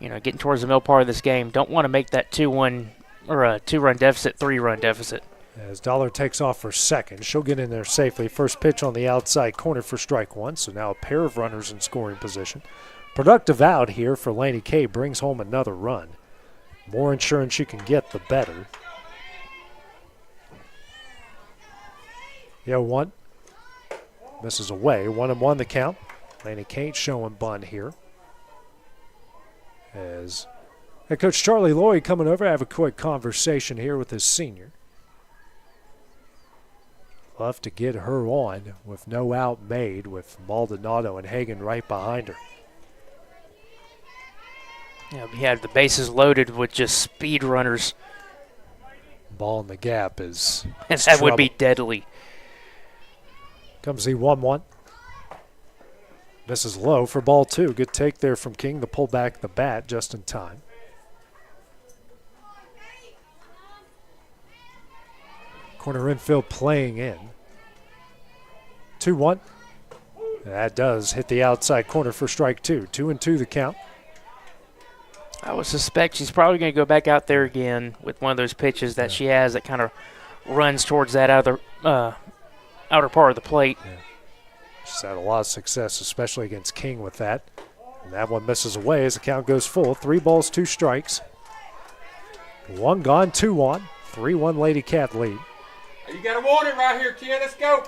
Speaker 2: know, getting towards the middle part of this game, don't want to make that 2-1 or a 2-run deficit, 3-run deficit.
Speaker 1: As Dollar takes off for second, she'll get in there safely. First pitch on the outside corner for strike one, so now a pair of runners in scoring position. Productive out here for Laney K. Brings home another run. More insurance you can get, the better. 0-1. Misses away. 1-1 the count. Laney K. showing bunt here. As head coach Charlie Lloyd coming over, have a quick conversation here with his senior. Love to get her on with no out made with Maldonado and Hagan right behind her.
Speaker 2: Yeah, we had the bases loaded with just speed runners.
Speaker 1: Ball in the gap is
Speaker 2: that
Speaker 1: trouble.
Speaker 2: Would be deadly.
Speaker 1: Comes the 1-1. Misses low for ball 2. Good take there from King to pull back the bat just in time. Corner infield playing in. 2-1. That does hit the outside corner for strike 2. 2-2 the count.
Speaker 2: I would suspect she's probably going to go back out there again with one of those pitches that she has that kind of runs towards that outer part of the plate.
Speaker 1: Yeah. She's had a lot of success, especially against King with that. And that one misses away as the count goes full. 3 balls, 2 strikes. 1 gone, 2 on. 3-1 Lady Cat lead.
Speaker 3: You got a warning right here, kid. Let's go.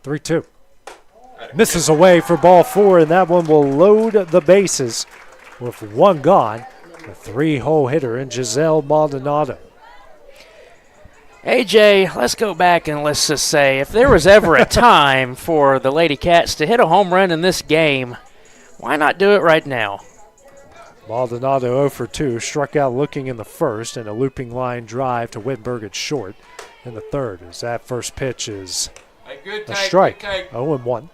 Speaker 1: Three-two. Misses away for ball 4, and that one will load the bases with 1 gone. A 3-hole hitter in Giselle Maldonado.
Speaker 2: AJ, let's go back and let's just say, if there was ever a time for the Lady Cats to hit a home run in this game, why not do it right now?
Speaker 1: Maldonado 0 for 2, struck out looking in the first, and a looping line drive to Wittenberg at short in the third. As that first pitch is a strike. 0-1.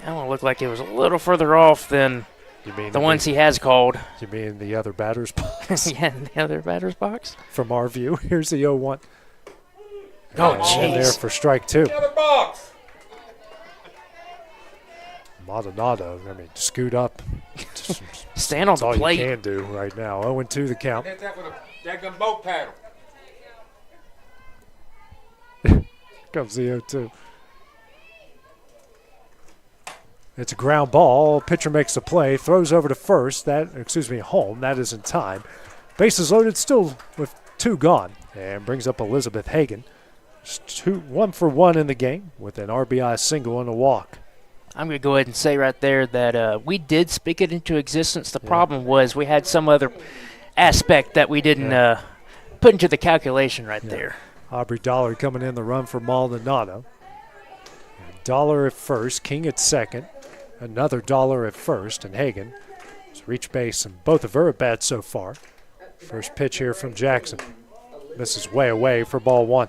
Speaker 2: That one looked like it was a little further off than the ones he has called.
Speaker 1: You mean the other batter's box?
Speaker 2: Yeah, the other batter's box.
Speaker 1: From our view, here's the 0-1.
Speaker 2: Oh, jeez.
Speaker 1: There for strike 2.
Speaker 3: The other box.
Speaker 1: Maldonado, scoot up.
Speaker 2: Stand on
Speaker 1: That's
Speaker 2: the
Speaker 1: all
Speaker 2: plate.
Speaker 1: you can do right now. 0-2 the count.
Speaker 3: Hit that with a daggum boat paddle.
Speaker 1: Comes the 0-2. It's a ground ball. Pitcher makes the play, throws over to first. Home. That is in time. Bases loaded, still with 2 gone, and brings up Elizabeth Hagan. 1 for 1 in the game with an RBI single and a walk.
Speaker 2: I'm going to go ahead and say right there that we did speak it into existence. The problem was we had some other aspect that we didn't put into the calculation right there.
Speaker 1: Aubrey Dollar coming in the run for Maldonado. Dollar at first, King at second. Another Dollar at first, and Hagan has reached base in both of her at-bats so far. First pitch here from Jackson. Misses way away for ball 1.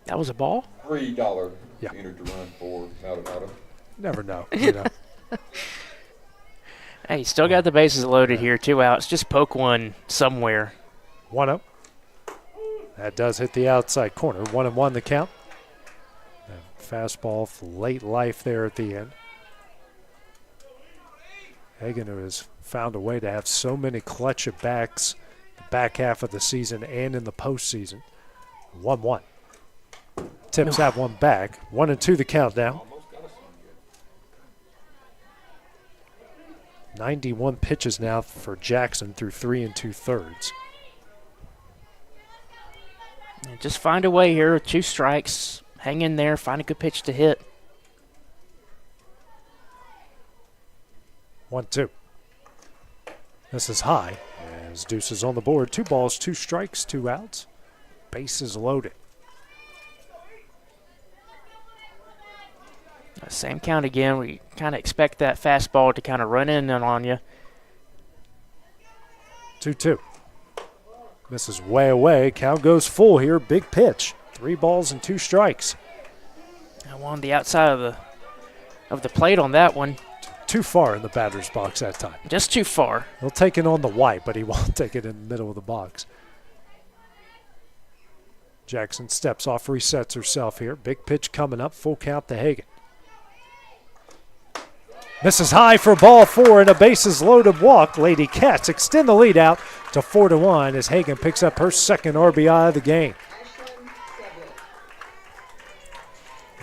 Speaker 2: That was a ball?
Speaker 3: $3
Speaker 1: Yeah.
Speaker 3: entered to run for Maldonado.
Speaker 1: Never know.
Speaker 2: Hey, still got the bases loaded here. 2 outs. Just poke one somewhere.
Speaker 1: 1-0. That does hit the outside corner. 1-1 the count. Fastball for late life there at the end. Hagan, who has found a way to have so many clutch at backs the back half of the season and in the postseason. 1-1. Tips have one back. 1-2 the count now. 91 pitches now for Jackson through 3 2/3.
Speaker 2: Just find a way here. 2 strikes. Hang in there. Find a good pitch to hit.
Speaker 1: 1-2. This is high as Deuce is on the board. 2 balls, 2 strikes, 2 outs. Bases loaded.
Speaker 2: Same count again. We kind of expect that fastball to kind of run in on you.
Speaker 1: 2-2. Misses way away. Count goes full here. Big pitch. 3 balls and 2 strikes.
Speaker 2: I wanted the outside of the plate on that one.
Speaker 1: Too far in the batter's box that time.
Speaker 2: Just too far.
Speaker 1: He'll take it on the white, but he won't take it in the middle of the box. Jackson steps off, resets herself here. Big pitch coming up. Full count to Hagan. Misses high for ball 4 and a bases loaded walk. Lady Cats extend the lead out to 4-1 as Hagan picks up her second RBI of the game.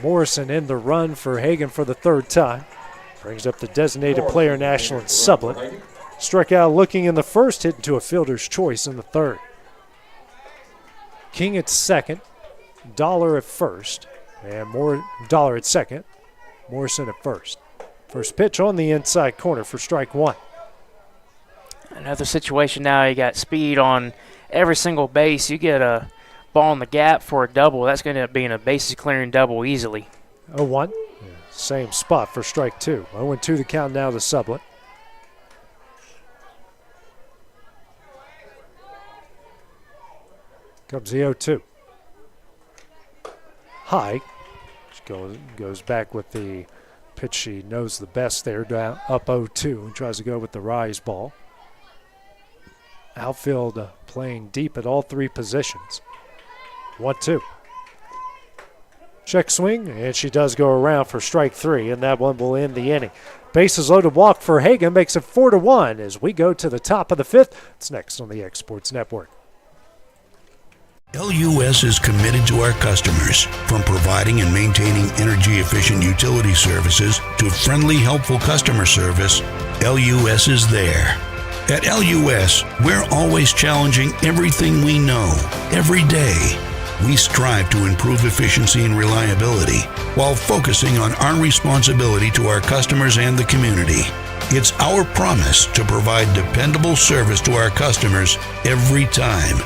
Speaker 1: Morrison in the run for Hagan for the 3rd time. Brings up the designated player national in Sublette. Struck out looking in the first, hit into a fielder's choice in the 3rd. King at second, Dollar at first, and Dollar at second, Morrison at first. First pitch on the inside corner for strike 1.
Speaker 2: Another situation now, you got speed on every single base. You get a ball in the gap for a double. That's going to end up being a bases clearing double easily.
Speaker 1: 0-1. Yeah, same spot for strike 2. 0-2 the count now to Sublette. Comes the 0-2. High. Goes back with the pitch she knows the best there, down up 0-2, and tries to go with the rise ball. Outfield playing deep at all three positions. 1-2. Check swing, and she does go around for strike 3, and that one will end the inning. Bases loaded walk for Hagan makes it 4-1 as we go to the top of the 5th. It's next on the X Sports Network.
Speaker 11: LUS is committed to our customers, from providing and maintaining energy-efficient utility services to friendly, helpful customer service. LUS is there. At LUS, we're always challenging everything we know, every day. We strive to improve efficiency and reliability while focusing on our responsibility to our customers and the community. It's our promise to provide dependable service to our customers every time.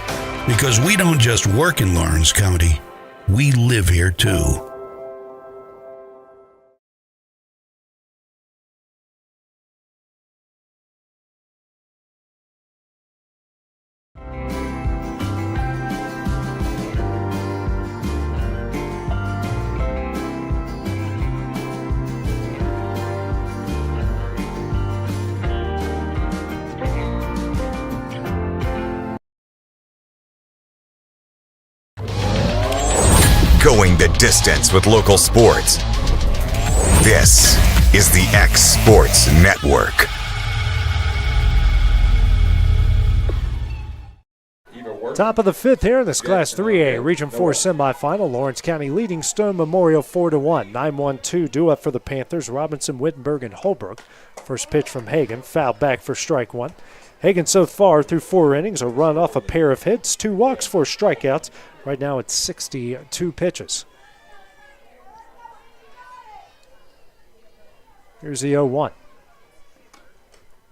Speaker 11: Because we don't just work in Lawrence County, we live here too.
Speaker 5: Going the distance with local sports. This is the X Sports Network.
Speaker 1: Top of the 5th here in this Class 3A Region 4 semifinal. Lawrence County leading Stone Memorial 4-1. 9-1-2 due up for the Panthers. Robinson, Wittenberg, and Holbrook. First pitch from Hagan, fouled back for strike 1. Hagan so far through 4 innings, a run off a pair of hits, 2 walks, 4 strikeouts. Right now it's 62 pitches. Here's the 0-1.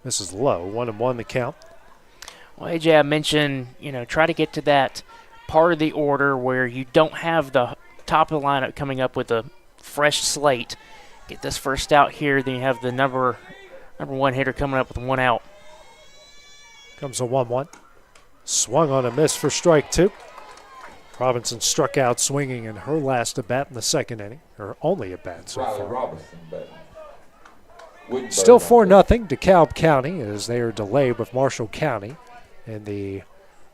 Speaker 1: This is low, 1-1 the count.
Speaker 2: Well, AJ, I mentioned, try to get to that part of the order where you don't have the top of the lineup coming up with a fresh slate. Get this first out here, then you have the number 1 hitter coming up with 1 out.
Speaker 1: Comes a 1-1. Swung on a miss for strike 2. Robinson struck out swinging in her last at bat in the 2nd inning, her only at bat so far. Still 4-0 DeKalb County as they are delayed with Marshall County in the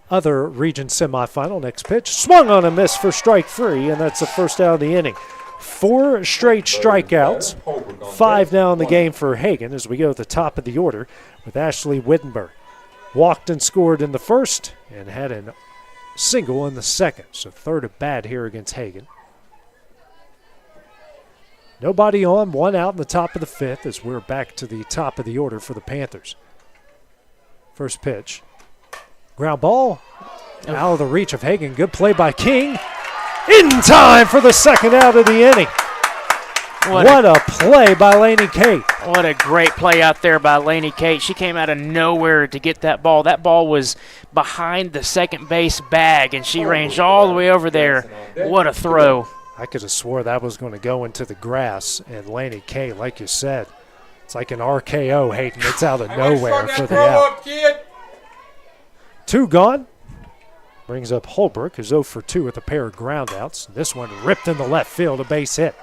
Speaker 1: other region semifinal. Next pitch, swung on a miss for strike 3, and that's the first out of the inning. 4 straight strikeouts, 5 now in the game for Hagan as we go at the top of the order with Ashley Wittenberg. Walked and scored in the first and had a single in the second, so 3rd at bat here against Hagan. Nobody on, 1 out in the top of the 5th as we're back to the top of the order for the Panthers. First pitch. Ground ball out of the reach of Hagan. Good play by King. In time for the 2nd out of the inning. What a play by Lainey Kate.
Speaker 2: What a great play out there by Lainey Kate. She came out of nowhere to get that ball. That ball was behind the second base bag, and she ranged all the way over there. What a throw.
Speaker 1: I could have swore that was going to go into the grass, and Lainey Kate, like you said, it's like an RKO, Hayden. It's out of nowhere for the out. 2 gone. Brings up Holbrook, who's 0 for 2 with a pair of groundouts. This one ripped in the left field, a base hit.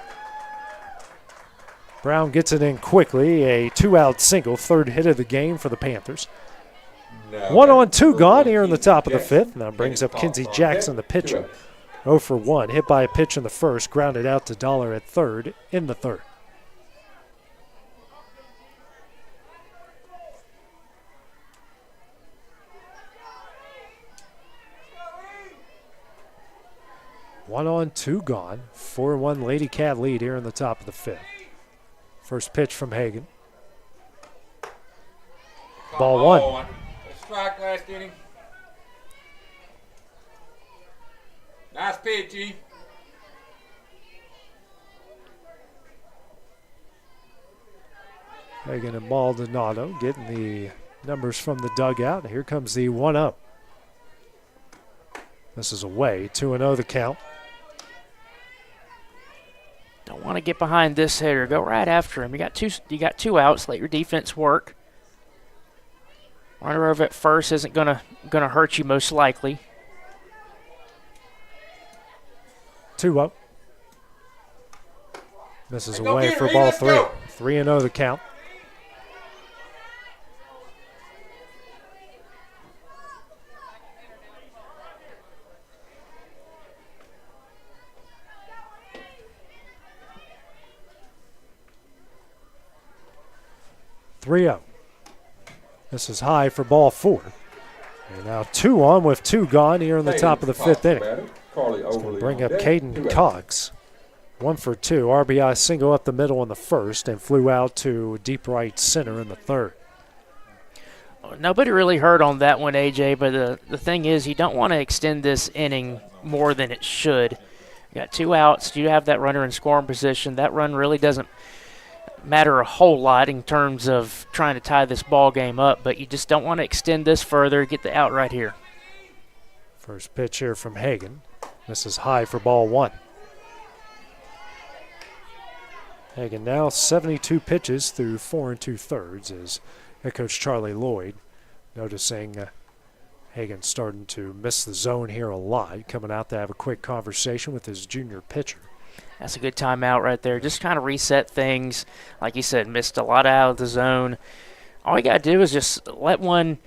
Speaker 1: Brown gets it in quickly, a 2-out single, 3rd hit of the game for the Panthers. 1 on, 2 gone here in the top of the 5th. Now brings up Kinsey Jackson, the pitcher. 0 for 1, hit by a pitch in the first, grounded out to Dollar at 3rd in the 3rd. One on, 2 gone. 4-1 Lady Cat lead here in the top of the 5th. First pitch from Hagan. Ball 1.
Speaker 3: Strike last inning. Nice pitch, E.
Speaker 1: Hagan and Maldonado getting the numbers from the dugout. Here comes the 1-0. This is away. 2-0 the count.
Speaker 2: Don't want to get behind this hitter. Go right after him. You got two outs. Let your defense work. Runner over at first isn't gonna hurt you most likely.
Speaker 1: 2-0. Misses away for ball 3. 3-0 the count. This is high for ball 4. And now 2 on with 2 gone here in the top of the 5th inning. It's going to bring up Caden Cox. 1 for 2. RBI single up the middle in the first and flew out to deep right center in the third.
Speaker 2: Nobody really hurt on that one, AJ, but the thing is you don't want to extend this inning more than it should. You got 2 outs. You have that runner in scoring position. That run really doesn't matter a whole lot in terms of trying to tie this ball game up, but you just don't want to extend this further, get the out right here.
Speaker 1: First pitch here from Hagan. This is high for ball 1. Hagan now 72 pitches through 4 2/3 as head coach Charlie Lloyd noticing Hagan starting to miss the zone here a lot, coming out to have a quick conversation with his junior pitcher.
Speaker 2: That's a good timeout right there. Just kind of reset things. Like you said, missed a lot out of the zone. All you got to do is just let one,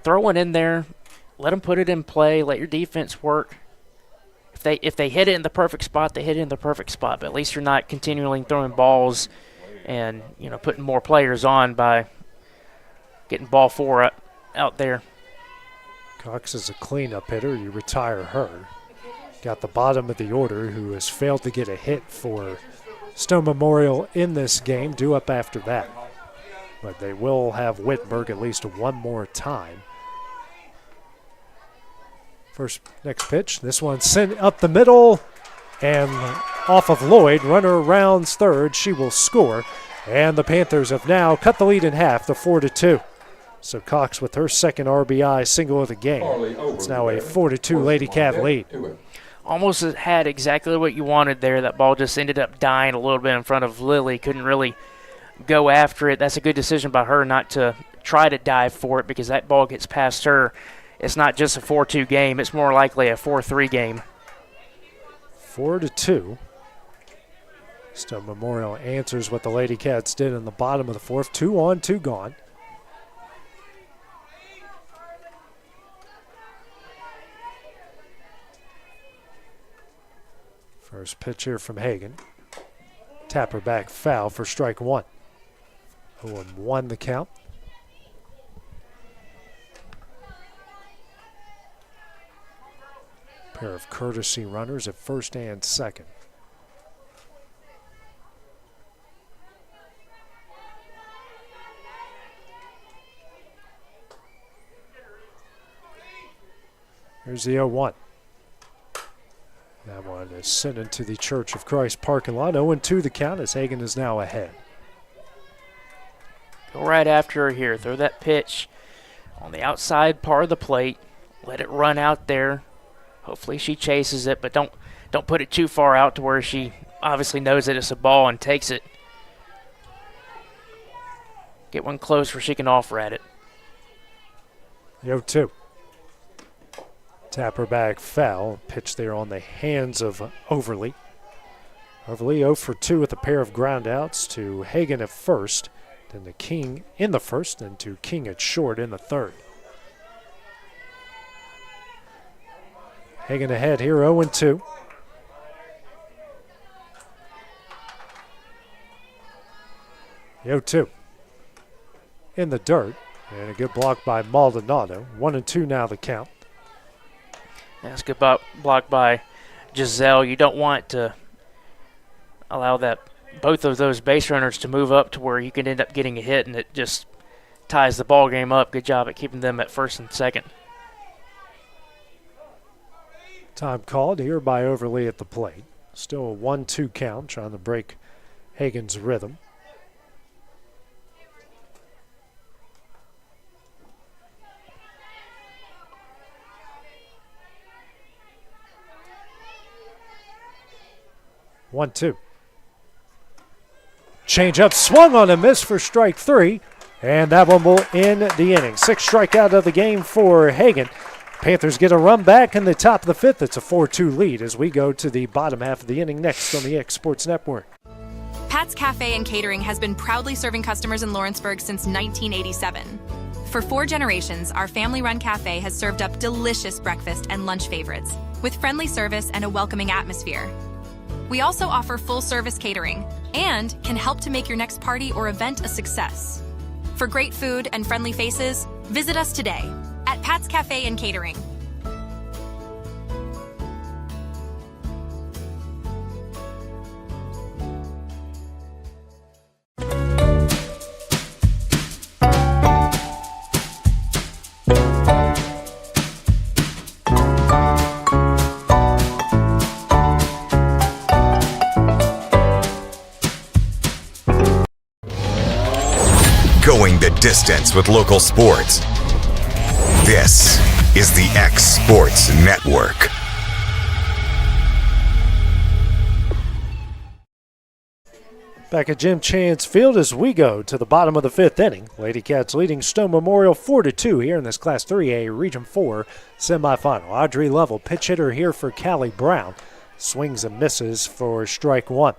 Speaker 2: throw one in there, let them put it in play, let your defense work. If they hit it in the perfect spot, they hit it in the perfect spot. But at least you're not continually throwing balls and, putting more players on by getting ball 4 out there.
Speaker 1: Cox is a cleanup hitter. You retire her. Got the bottom of the order, who has failed to get a hit for Stone Memorial in this game, due up after that. But they will have Wittenberg at least one more time. Next pitch. This one sent up the middle and off of Lloyd. Runner rounds third. She will score. And the Panthers have now cut the lead in half to 4-2. So Cox with her second RBI single of the game. It's now a 4-2 Lady Cat lead.
Speaker 2: Almost had exactly what you wanted there. That ball just ended up dying a little bit in front of Lily. Couldn't really go after it. That's a good decision by her not to try to dive for it because that ball gets past her. It's not just a 4-2 game. It's more likely a 4-3 game.
Speaker 1: 4-2. Stone Memorial answers what the Lady Cats did in the bottom of the 4th. 2 on, 2 gone. First pitch here from Hagan. Tapper back foul for strike 1. 0-1 the count. Pair of courtesy runners at first and second. Here's the 0-1. That one is sent into the Church of Christ parking lot. 0-2 the count as Hagan is now ahead.
Speaker 2: Go right after her here. Throw that pitch on the outside part of the plate. Let it run out there. Hopefully she chases it, but don't put it too far out to where she obviously knows that it's a ball and takes it. Get one close where she can offer at it.
Speaker 1: 0-2. Tapper back foul. Pitch there on the hands of Overly. Overly 0 for 2 with a pair of groundouts to Hagan at first, then to King in the first, then to King at short in the third. Hagan ahead here, 0-2. The 0-2. In the dirt, and a good block by Maldonado. 1-2 now the count.
Speaker 2: That's a good block by Giselle. You don't want to allow both of those base runners to move up to where you can end up getting a hit, and it just ties the ball game up. Good job at keeping them at first and second.
Speaker 1: Time called here by Overly at the plate. Still a 1-2 count, trying to break Hagan's rhythm. One-two. Change up, swung on a miss for strike 3, and that one will end the inning. 6th strikeout of the game for Hagan. Panthers get a run back in the top of the 5th. It's a 4-2 lead as we go to the bottom half of the inning next on the X Sports Network.
Speaker 12: Pat's Cafe and Catering has been proudly serving customers in Lawrenceburg since 1987. For 4 generations, our family-run cafe has served up delicious breakfast and lunch favorites with friendly service and a welcoming atmosphere. We also offer full-service catering and can help to make your next party or event a success. For great food and friendly faces, visit us today at Pat's Cafe and Catering.
Speaker 5: Going the distance with local sports. This is the X Sports Network.
Speaker 1: Back at Jim Chance Field as we go to the bottom of the 5th inning. Lady Cats leading Stone Memorial 4-2 here in this Class 3A Region 4 semifinal. Audrey Lovell, pitch hitter here for Callie Brown. Swings and misses for strike 1.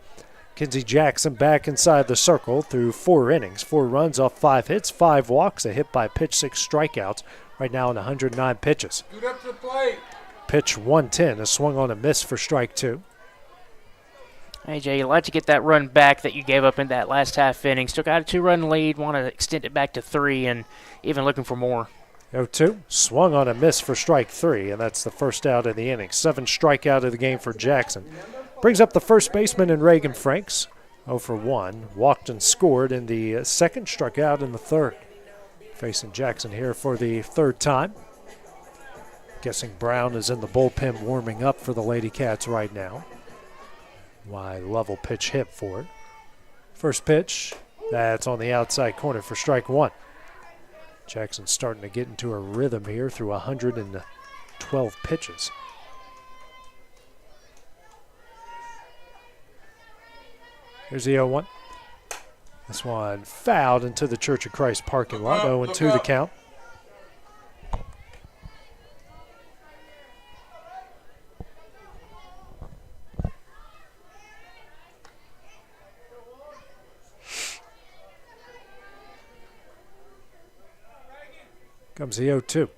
Speaker 1: Kinsey Jackson back inside the circle through 4 innings. 4 runs off 5 hits, 5 walks, a hit by pitch, 6 strikeouts. Right now in 109 pitches.
Speaker 3: Scoot up to the plate.
Speaker 1: Pitch 110, a swung on a miss for strike 2.
Speaker 2: AJ, you'd like to get that run back that you gave up in that last half inning. Still got a 2-run lead, want to extend it back to 3 and even looking for more.
Speaker 1: 0-2, swung on a miss for strike 3, and that's the first out of the inning. 7th strikeout of the game for Jackson. Brings up the first baseman in Reagan Franks, 0 for 1. Walked and scored in the second, struck out in the third. Facing Jackson here for the 3rd time. Guessing Brown is in the bullpen warming up for the Lady Cats right now. Why Lovell pitch hit for it. First pitch, that's on the outside corner for strike 1. Jackson starting to get into a rhythm here through 112 pitches. Here's the 0-1. This one fouled into the Church of Christ parking lot. 0-2 the count. Comes the 0-2.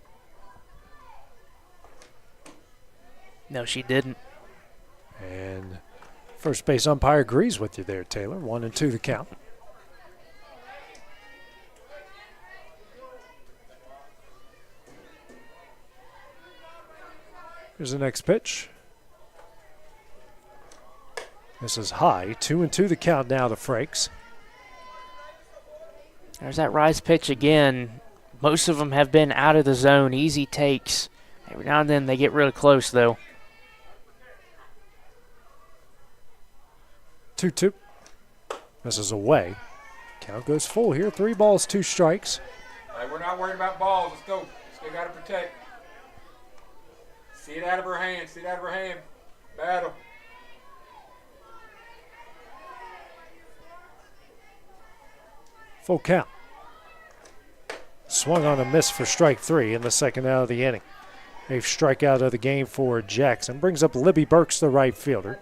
Speaker 2: No, she didn't.
Speaker 1: And first base umpire agrees with you there, Taylor. 1-2 the count. Here's the next pitch. This is high. 2-2 the count now to Frakes.
Speaker 2: There's that rise pitch again. Most of them have been out of the zone, easy takes. Every now and then they get really close, though.
Speaker 1: 2-2. This is away. Count goes full here. 3 balls, 2 strikes.
Speaker 3: All right, we're not worried about balls. Let's go. Still got to protect. See it out of her hand. See it out of her hand. Battle.
Speaker 1: Full count. Swung on a miss for strike 3 in the second out of the inning. 8th strikeout of the game for Jackson. Brings up Libby Burks, the right fielder.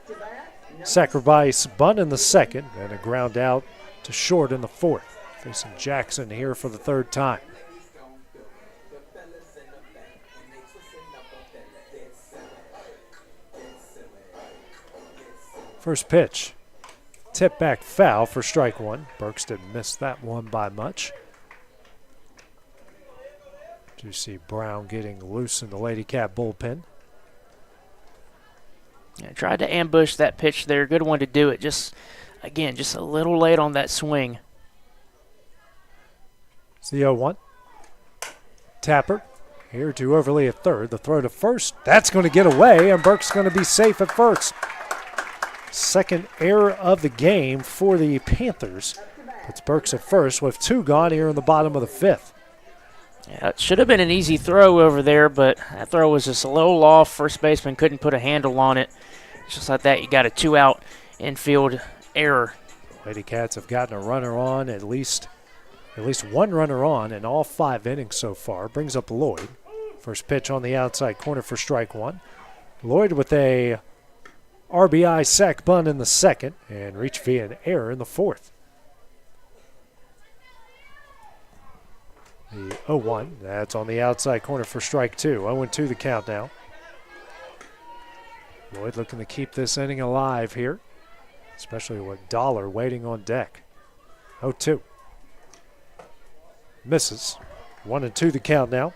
Speaker 1: Sacrifice bunt in the second and a ground out to short in the 4th. Facing Jackson here for the 3rd time. First pitch. Tip back foul for strike 1. Burks didn't miss that one by much. You see Brown getting loose in the Lady Cat bullpen.
Speaker 2: Yeah, tried to ambush that pitch there. Good one to do it. Just a little late on that swing.
Speaker 1: It's the 0-1. Tapper here to Overly at third. The throw to first. That's going to get away, and Burke's going to be safe at first. Second error of the game for the Panthers. Puts Burks at first with 2 gone here in the bottom of the 5th.
Speaker 2: Yeah, it should have been an easy throw over there, but that throw was just a little off. First baseman couldn't put a handle on it. Just like that, you got a 2-out infield error.
Speaker 1: Lady Cats have gotten a runner on, at least 1 runner on in all 5 innings so far. Brings up Lloyd. First pitch on the outside corner for strike 1. Lloyd with a RBI sac bunt in the second and reached via an error in the fourth. The 0-1, that's on the outside corner for strike two. 0-2 the count now. Lloyd looking to keep this inning alive here, especially with Dollar waiting on deck. 0-2. Misses. 1-2 the count now.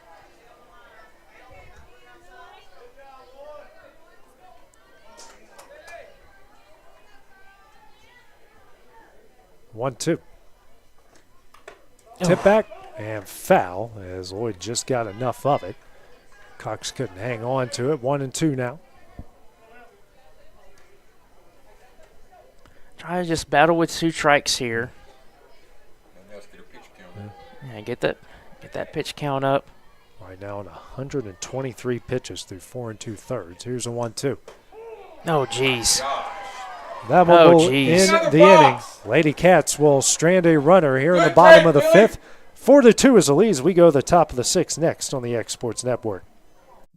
Speaker 1: One, two. Tip back and foul as Lloyd just got enough of it. Cox couldn't hang on to it. 1-2 now.
Speaker 2: Try to just battle with two strikes here. Yeah, get that pitch count up.
Speaker 1: Right now on 123 pitches through 4 2/3. Here's a 1-2.
Speaker 2: Oh, jeez.
Speaker 1: That one will end the inning. Lady Cats will strand a runner here in the bottom of the fifth. 4-2 is the lead as we go to the top of the sixth next on the X Sports Network.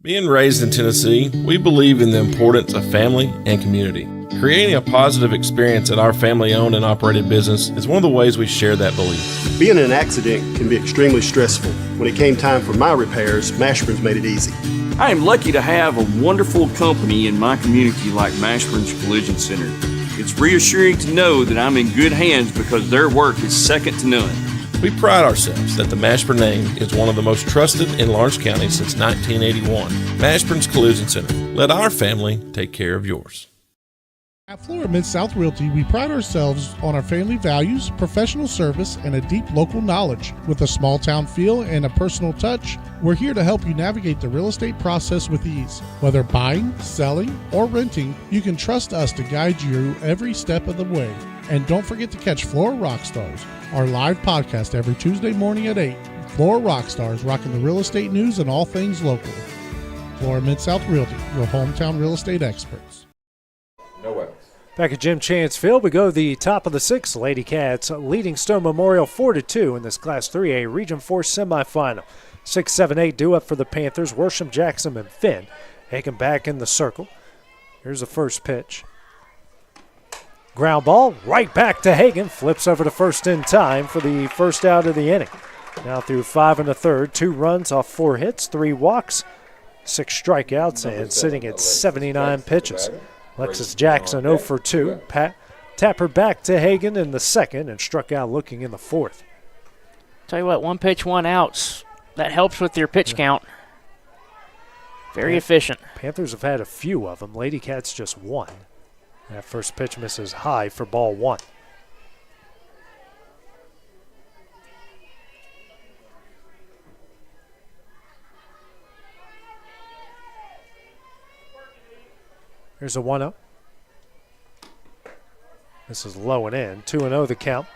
Speaker 4: Being raised in Tennessee, we believe in the importance of family and community. Creating a positive experience at our family-owned and operated business is one of the ways we share that belief.
Speaker 13: Being in an accident can be extremely stressful. When it came time for my repairs, Mashburn's made it easy.
Speaker 14: I am lucky to have a wonderful company in my community like Mashburn's Collision Center. It's reassuring to know that I'm in good hands because their work is second to none.
Speaker 4: We pride ourselves that the Mashburn name is one of the most trusted in Lawrence County since 1981. Mashburn's Collision Center. Let our family take care of yours.
Speaker 15: At Florida Mid-South Realty, we pride ourselves on our family values, professional service, and a deep local knowledge. With a small town feel and a personal touch, we're here to help you navigate the real estate process with ease. Whether buying, selling, or renting, you can trust us to guide you every step of the way. And don't forget to catch Florida Rockstars, our live podcast every Tuesday morning at 8. Florida Rockstars, rocking the real estate news and all things local. Florida Mid-South Realty, your hometown real estate experts.
Speaker 1: Back at Jim Chance Field, we go to the top of the sixth. Lady Cats leading Stone Memorial 4-2 in this Class 3A Region 4 semifinal. 6, 7, 8 due up for the Panthers. Worsham, Jackson, and Finn. Hagen back in the circle. Here's the first pitch. Ground ball right back to Hagen. Flips over to first in time for the first out of the inning. Now through 5 1/3, 2 runs off 4 hits, 3 walks, 6 strikeouts, and sitting at 79 pitches. Alexis Jackson 0 for 2. Tapper back to Hagen in the second and struck out looking in the fourth.
Speaker 2: Tell you what, 1 pitch, 1 out. That helps with your pitch count. Very efficient.
Speaker 1: Panthers have had a few of them. Lady Cats just 1. That first pitch misses high for ball 1. Here's a 1-0. This is low and in. 2-0 the count.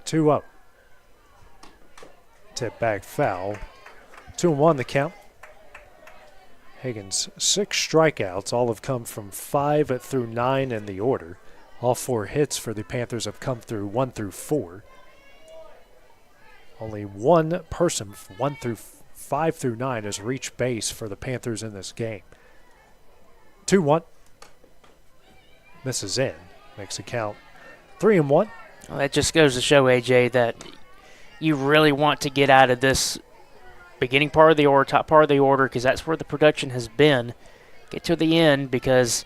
Speaker 1: Two up. Tip back foul. 2-1 the count. Hagen's 6 strikeouts. All have come from 5 through 9 in the order. All 4 hits for the Panthers have come through 1 through 4. Only one person, 1 through 5 through 9, has reached base for the Panthers in this game. 2-1. Misses in. Makes the count 3-1.
Speaker 2: Well, that just goes to show, AJ, that you really want to get out of this beginning part of the order, top part of the order, because that's where the production has been. Get to the end because,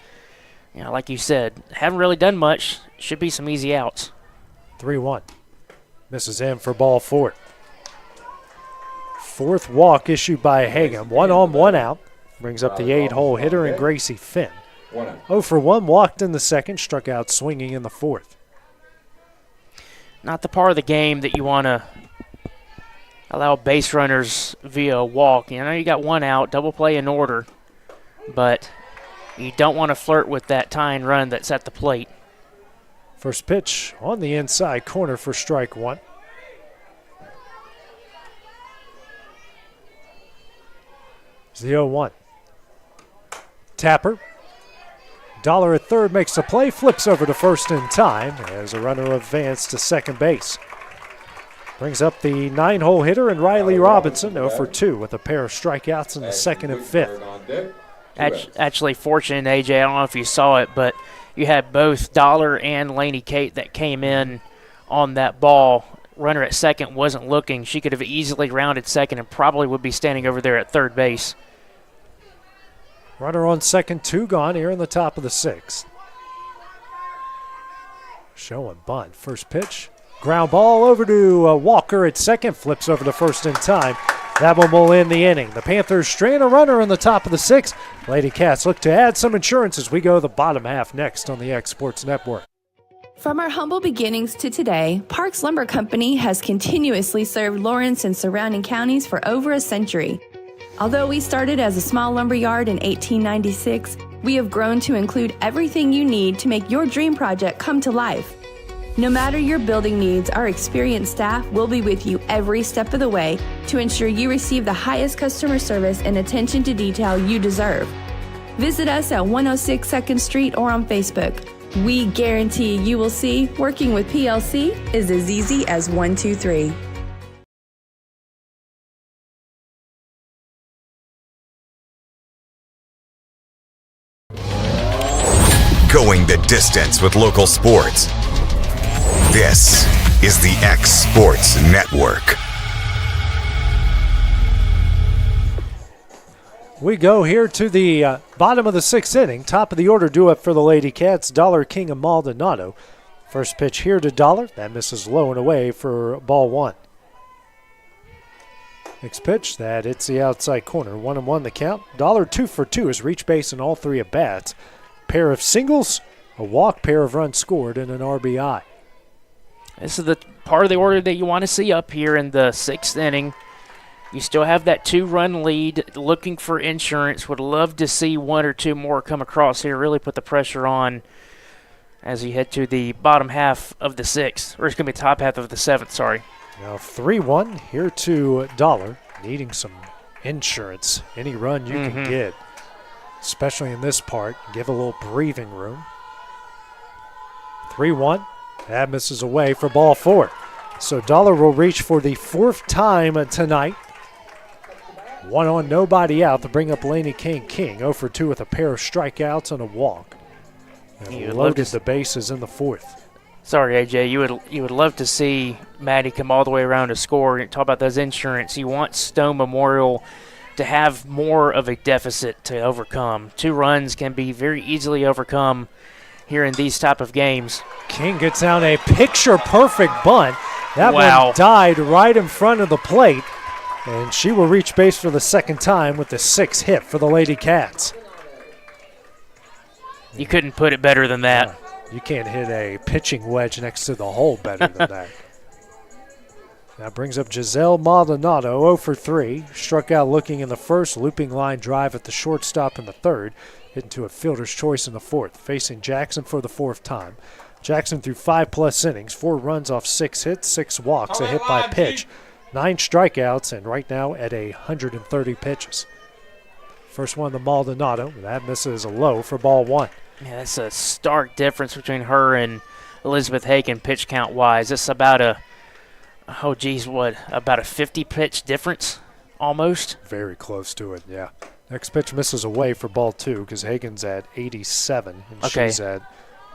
Speaker 2: you know, like you said, haven't really done much. Should be some easy outs.
Speaker 1: 3-1. Misses in for ball 4. Fourth walk issued by Hagen. 1 on, 1 out. Brings up the 8-hole hitter in Gracie Finn. 0 for 1 walked in the second. Struck out swinging in the fourth.
Speaker 2: Not the part of the game that you want to allow base runners via a walk. You know, you got 1 out, double play in order, but you don't want to flirt with that tying run that's at the plate.
Speaker 1: First pitch on the inside corner for strike 1. It's the 0-1. Tapper Dollar at third makes the play, flips over to first in time as a runner advanced to second base. Brings up the 9-hole hitter and Riley Robinson, 0 for 2 with a pair of strikeouts in the second and fifth.
Speaker 2: Actually fortunate, AJ, I don't know if you saw it, but you had both Dollar and Laney Kate that came in on that ball. Runner at second wasn't looking. She could have easily rounded second and probably would be standing over there at third base.
Speaker 1: Runner on second, 2 gone here in the top of the sixth. Showing bunt. First pitch. Ground ball over to Walker at second. Flips over to first in time. That one will end the inning. The Panthers strand a runner in the top of the sixth. Lady Cats look to add some insurance as we go the bottom half next on the X Sports Network.
Speaker 16: From our humble beginnings to today, Parks Lumber Company has continuously served Lawrence and surrounding counties for over a century. Although we started as a small lumber yard in 1896, we have grown to include everything you need to make your dream project come to life. No matter your building needs, our experienced staff will be with you every step of the way to ensure you receive the highest customer service and attention to detail you deserve. Visit us at 106 2nd Street or on Facebook. We guarantee you will see working with PLC is as easy as 1, 2, 3.
Speaker 5: Going the distance with local sports. This is the X Sports Network.
Speaker 1: We go here to the bottom of the sixth inning. Top of the order due up for the Lady Cats, Dollar, King, and Maldonado. First pitch here to Dollar. That misses low and away for ball one. Next pitch, that hits the outside corner. 1-1 the count. Dollar 2 for 2 has reached base in all three at bats. Pair of singles, a walk, pair of runs scored, and an RBI.
Speaker 2: This is the part of the order that you want to see up here in the sixth inning. You still have that 2-run lead, looking for insurance. Would love to see one or two more come across here, really put the pressure on as you head to the bottom half of the sixth, or it's going to be top half of the seventh, sorry.
Speaker 1: Now 3-1 here to Dollar, needing some insurance. Any run you can get, especially in this part, give a little breathing room. 3-1, that misses away for ball four. So Dollar will reach for the fourth time tonight. One on, nobody out to bring up Laney King. 0 for 2 with a pair of strikeouts and a walk. And loaded the bases in the fourth.
Speaker 2: Sorry, AJ. You would love to see Maddie come all the way around to score. Talk about those insurance. You want Stone Memorial to have more of a deficit to overcome. 2 runs can be very easily overcome here in these type of games.
Speaker 1: King gets down a picture-perfect bunt. That one died right in front of the plate, and she will reach base for the second time with the 6th hit for the Lady Cats.
Speaker 2: You couldn't put it better than that.
Speaker 1: You can't hit a pitching wedge next to the hole better than that. That brings up Giselle Maldonado, 0 for 3. Struck out looking in the first, looping line drive at the shortstop in the third. Hit into a fielder's choice in the fourth. Facing Jackson for the fourth time. Jackson threw 5+ innings, 4 runs off 6 hits, 6 walks, a hit by pitch, 9 strikeouts, and right now at 130 pitches. First one to Maldonado. That misses a low for ball one.
Speaker 2: Yeah, that's a stark difference between her and Elizabeth Hagan pitch count-wise. It's about a, about a 50-pitch difference almost?
Speaker 1: Very close to it, yeah. Next pitch misses away for ball two because Hagan's at 87 and she's at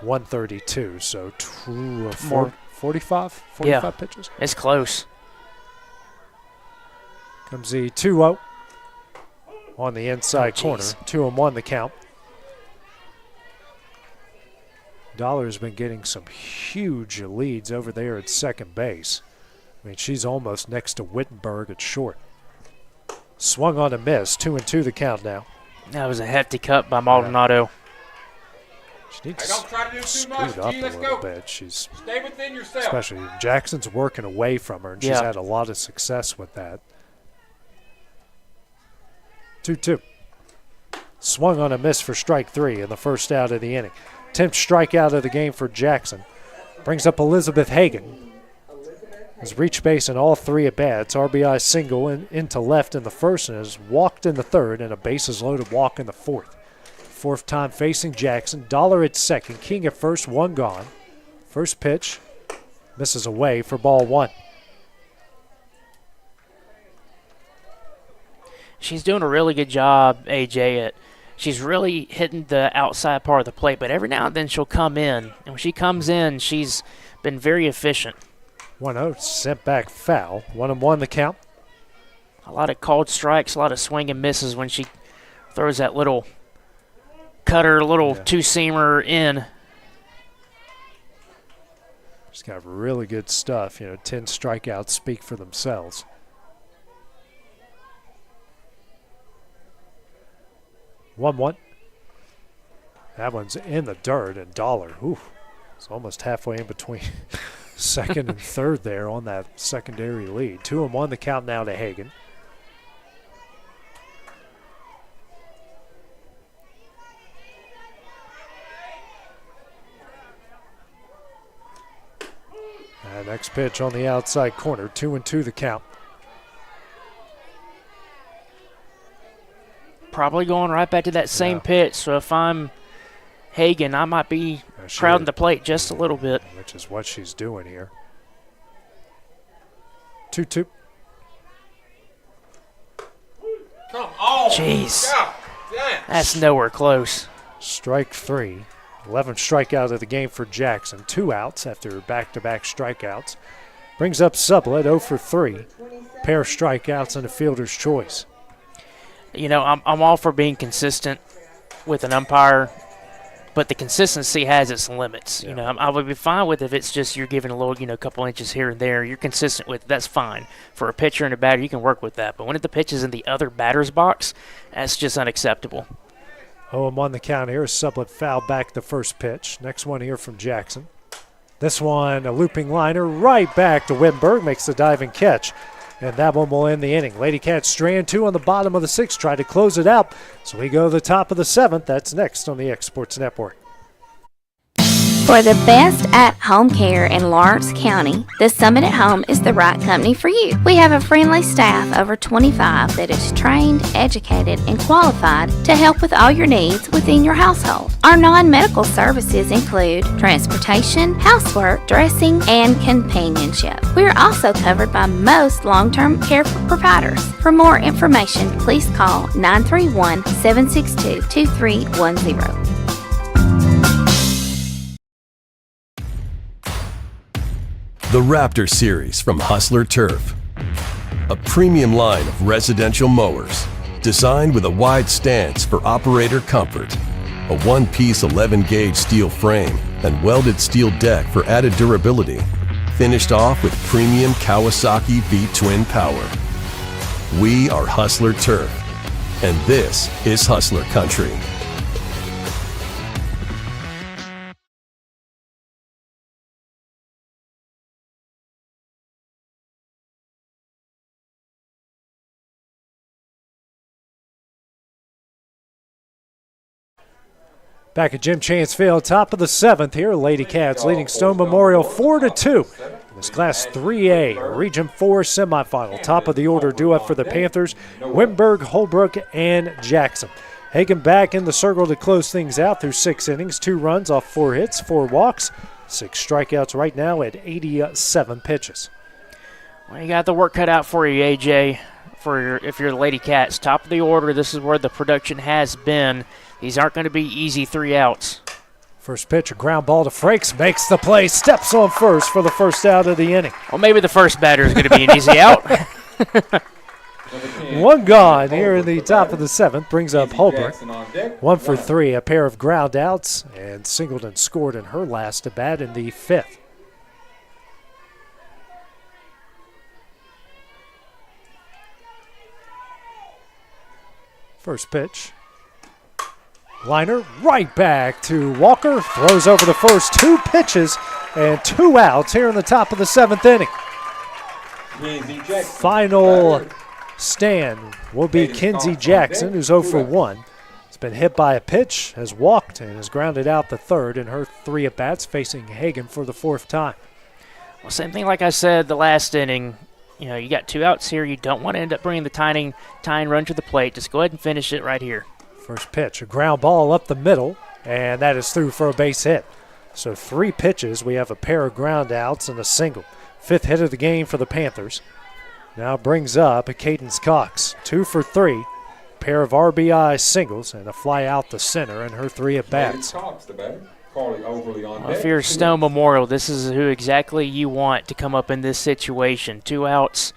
Speaker 1: 132. So 45 pitches?
Speaker 2: It's close.
Speaker 1: Comes the 2-0 on the inside corner. 2-1 the count. Dollar's been getting some huge leads over there at second base. I mean, she's almost next to Wittenberg at short. Swung on a miss. 2-2 the count now.
Speaker 2: That was a hefty cut by Maldonado.
Speaker 1: She needs to scoot up a little bit. She's
Speaker 3: stay within yourself.
Speaker 1: Especially Jackson's working away from her, and she's had a lot of success with that. 2-2. Swung on a miss for strike 3 in the first out of the inning. 10th strikeout of the game for Jackson. Brings up Elizabeth Hagan. Has reached base in all 3 at-bats. RBI single into left in the first and has walked in the third and a bases-loaded walk in the fourth. fourth time facing Jackson. Dollar at second, King at first, one gone. First pitch misses away for ball one.
Speaker 2: She's doing a really good job, AJ, she's really hitting the outside part of the plate, but every now and then she'll come in. And when she comes in, she's been very efficient.
Speaker 1: 1-0, sent back foul. 1-1 the count.
Speaker 2: A lot of called strikes, a lot of swing and misses when she throws that little cutter, little two-seamer in.
Speaker 1: She's got really good stuff. 10 strikeouts speak for themselves. One. That one's in the dirt, and Dollar, it's almost halfway in between second and third there on that secondary lead. 2-1 the count now to Hagan. Next pitch on the outside corner, 2-2 the count.
Speaker 2: Probably going right back to that same pitch, so if I'm Hagan, I might be crowding the plate just a little bit.
Speaker 1: Which is what she's doing here. 2-2.
Speaker 3: Come on.
Speaker 2: Jeez.
Speaker 3: God damn.
Speaker 2: That's nowhere close.
Speaker 1: Strike three. 11 strikeouts of the game for Jackson. 2 outs after back-to-back strikeouts. Brings up Sublett 0 for 3. Pair of strikeouts and a fielder's choice.
Speaker 2: I'm all for being consistent with an umpire, but the consistency has its limits. I would be fine with if it's just you're giving a little, couple inches here and there. You're consistent with it. That's fine. For a pitcher and a batter, you can work with that. But when the pitch is in the other batter's box, that's just unacceptable.
Speaker 1: 0-1 the count here. Sublett fouled back the first pitch. Next one here from Jackson. This one, a looping liner right back to Wittenberg. Makes the diving catch. And that one will end the inning. Lady Cats strand 2 on the bottom of the 6th. Try to close it out. So we go to the top of the 7th. That's next on the X Sports Network.
Speaker 8: For the best at-home care in Lawrence County, the Summit at Home is the right company for you. We have a friendly staff over 25 that is trained, educated, and qualified to help with all your needs within your household. Our non-medical services include transportation, housework, dressing, and companionship. We are also covered by most long-term care providers. For more information, please call 931-762-2310.
Speaker 17: The Raptor Series from Hustler Turf. A premium line of residential mowers designed with a wide stance for operator comfort. A one-piece 11-gauge steel frame and welded steel deck for added durability. Finished off with premium Kawasaki V-twin power. We are Hustler Turf, and this is Hustler Country.
Speaker 1: Back at Jim Chance Field, top of the 7th here. Lady Cats leading Stone Memorial 4-2. This Class 3A Region 4 semifinal. Top of the order duo for the Panthers, Wittenberg, Holbrook, and Jackson. Hagan back in the circle to close things out through 6 innings, 2 runs off 4 hits, 4 walks, 6 strikeouts right now at 87 pitches.
Speaker 2: Well, you got the work cut out for you, AJ. If you're the Lady Cats, top of the order, this is where the production has been. These aren't going to be easy 3 outs.
Speaker 1: First pitch, a ground ball to Frakes, makes the play, steps on first for the first out of the inning.
Speaker 2: Well, maybe the first batter is going to be an easy out.
Speaker 1: 1 gone here in the top of the 7th, brings up Holbrook. 1 for 3, a pair of ground outs, and Singleton scored in her last at bat in the 5th. First pitch. Liner right back to Walker. Throws over the first 2 pitches and 2 outs here in the top of the 7th inning. Final stand will be Kinsey Jackson, who's 0 for 1. Has been hit by a pitch, has walked, and has grounded out the 3rd in her 3 at-bats, facing Hagan for the 4th time.
Speaker 2: Well, same thing like I said the last inning. You got 2 outs here. You don't want to end up bringing the tying run to the plate. Just go ahead and finish it right here.
Speaker 1: First pitch, a ground ball up the middle, and that is through for a base hit. So 3 pitches, we have a pair of ground outs and a single. 5th hit of the game for the Panthers. Now brings up a Cadence Cox, 2 for 3. Pair of RBI singles and a fly out the center in her 3 at-bats.
Speaker 2: Well, if you're Stone Memorial, this is who exactly you want to come up in this situation. 2 outs,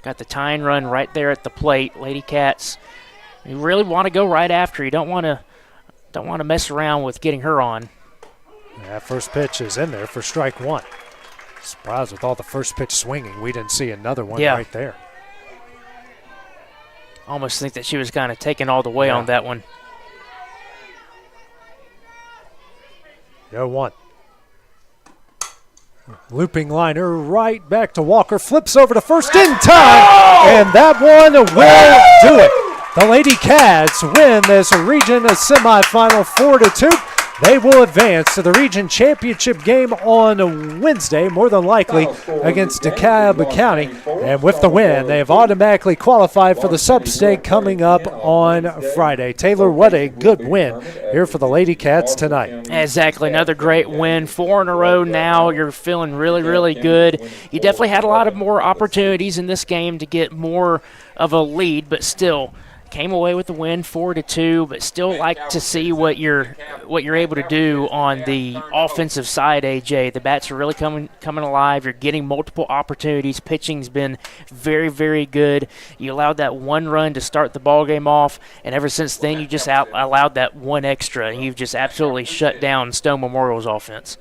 Speaker 2: got the tying run right there at the plate. Lady Cats, you really want to go right after. You don't want to mess around with getting her on.
Speaker 1: That first pitch is in there for strike 1. Surprised with all the first pitch swinging, we didn't see another one right there.
Speaker 2: Almost think that she was kind of taken all the way on that one.
Speaker 1: 0-1. Looping liner right back to Walker. Flips over to first in time. And that one will do it. The Lady Cats win this region semifinal 4-2. They will advance to the region championship game on Wednesday, more than likely against DeKalb County. And with the win, they have automatically qualified for the sub-state coming up on Friday. Taylor, what a good win here for the Lady Cats tonight.
Speaker 2: Exactly, another great win. 4 in a row now. You're feeling really, really good. You definitely had a lot of more opportunities in this game to get more of a lead, but still came away with the win, 4-2, but still like to see what you're able to do on the offensive side, AJ. The bats are really coming alive. You're getting multiple opportunities. Pitching's been very, very good. You allowed that 1 run to start the ball game off, and ever since then you just allowed that 1 extra. You've just absolutely shut down Stone Memorial's offense.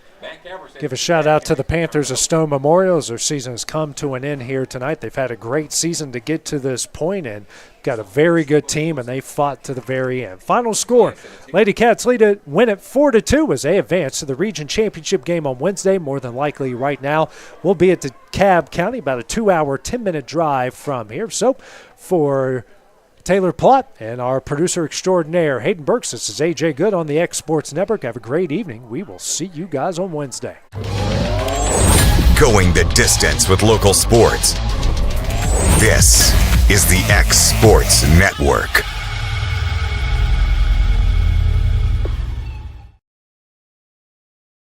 Speaker 1: Give a shout out to the Panthers of Stone Memorial as their season has come to an end here tonight. They've had a great season to get to this point and got a very good team, and they fought to the very end. Final score, Lady Cats win it 4-2 as they advance to the region championship game on Wednesday. More than likely right now we'll be at DeKalb County, about a 2-hour, 10-minute drive from here. So for Taylor Plott and our producer extraordinaire, Hayden Burks, this is AJ Good on the X Sports Network. Have a great evening. We will see you guys on Wednesday.
Speaker 5: Going the distance with local sports. This is the X Sports Network.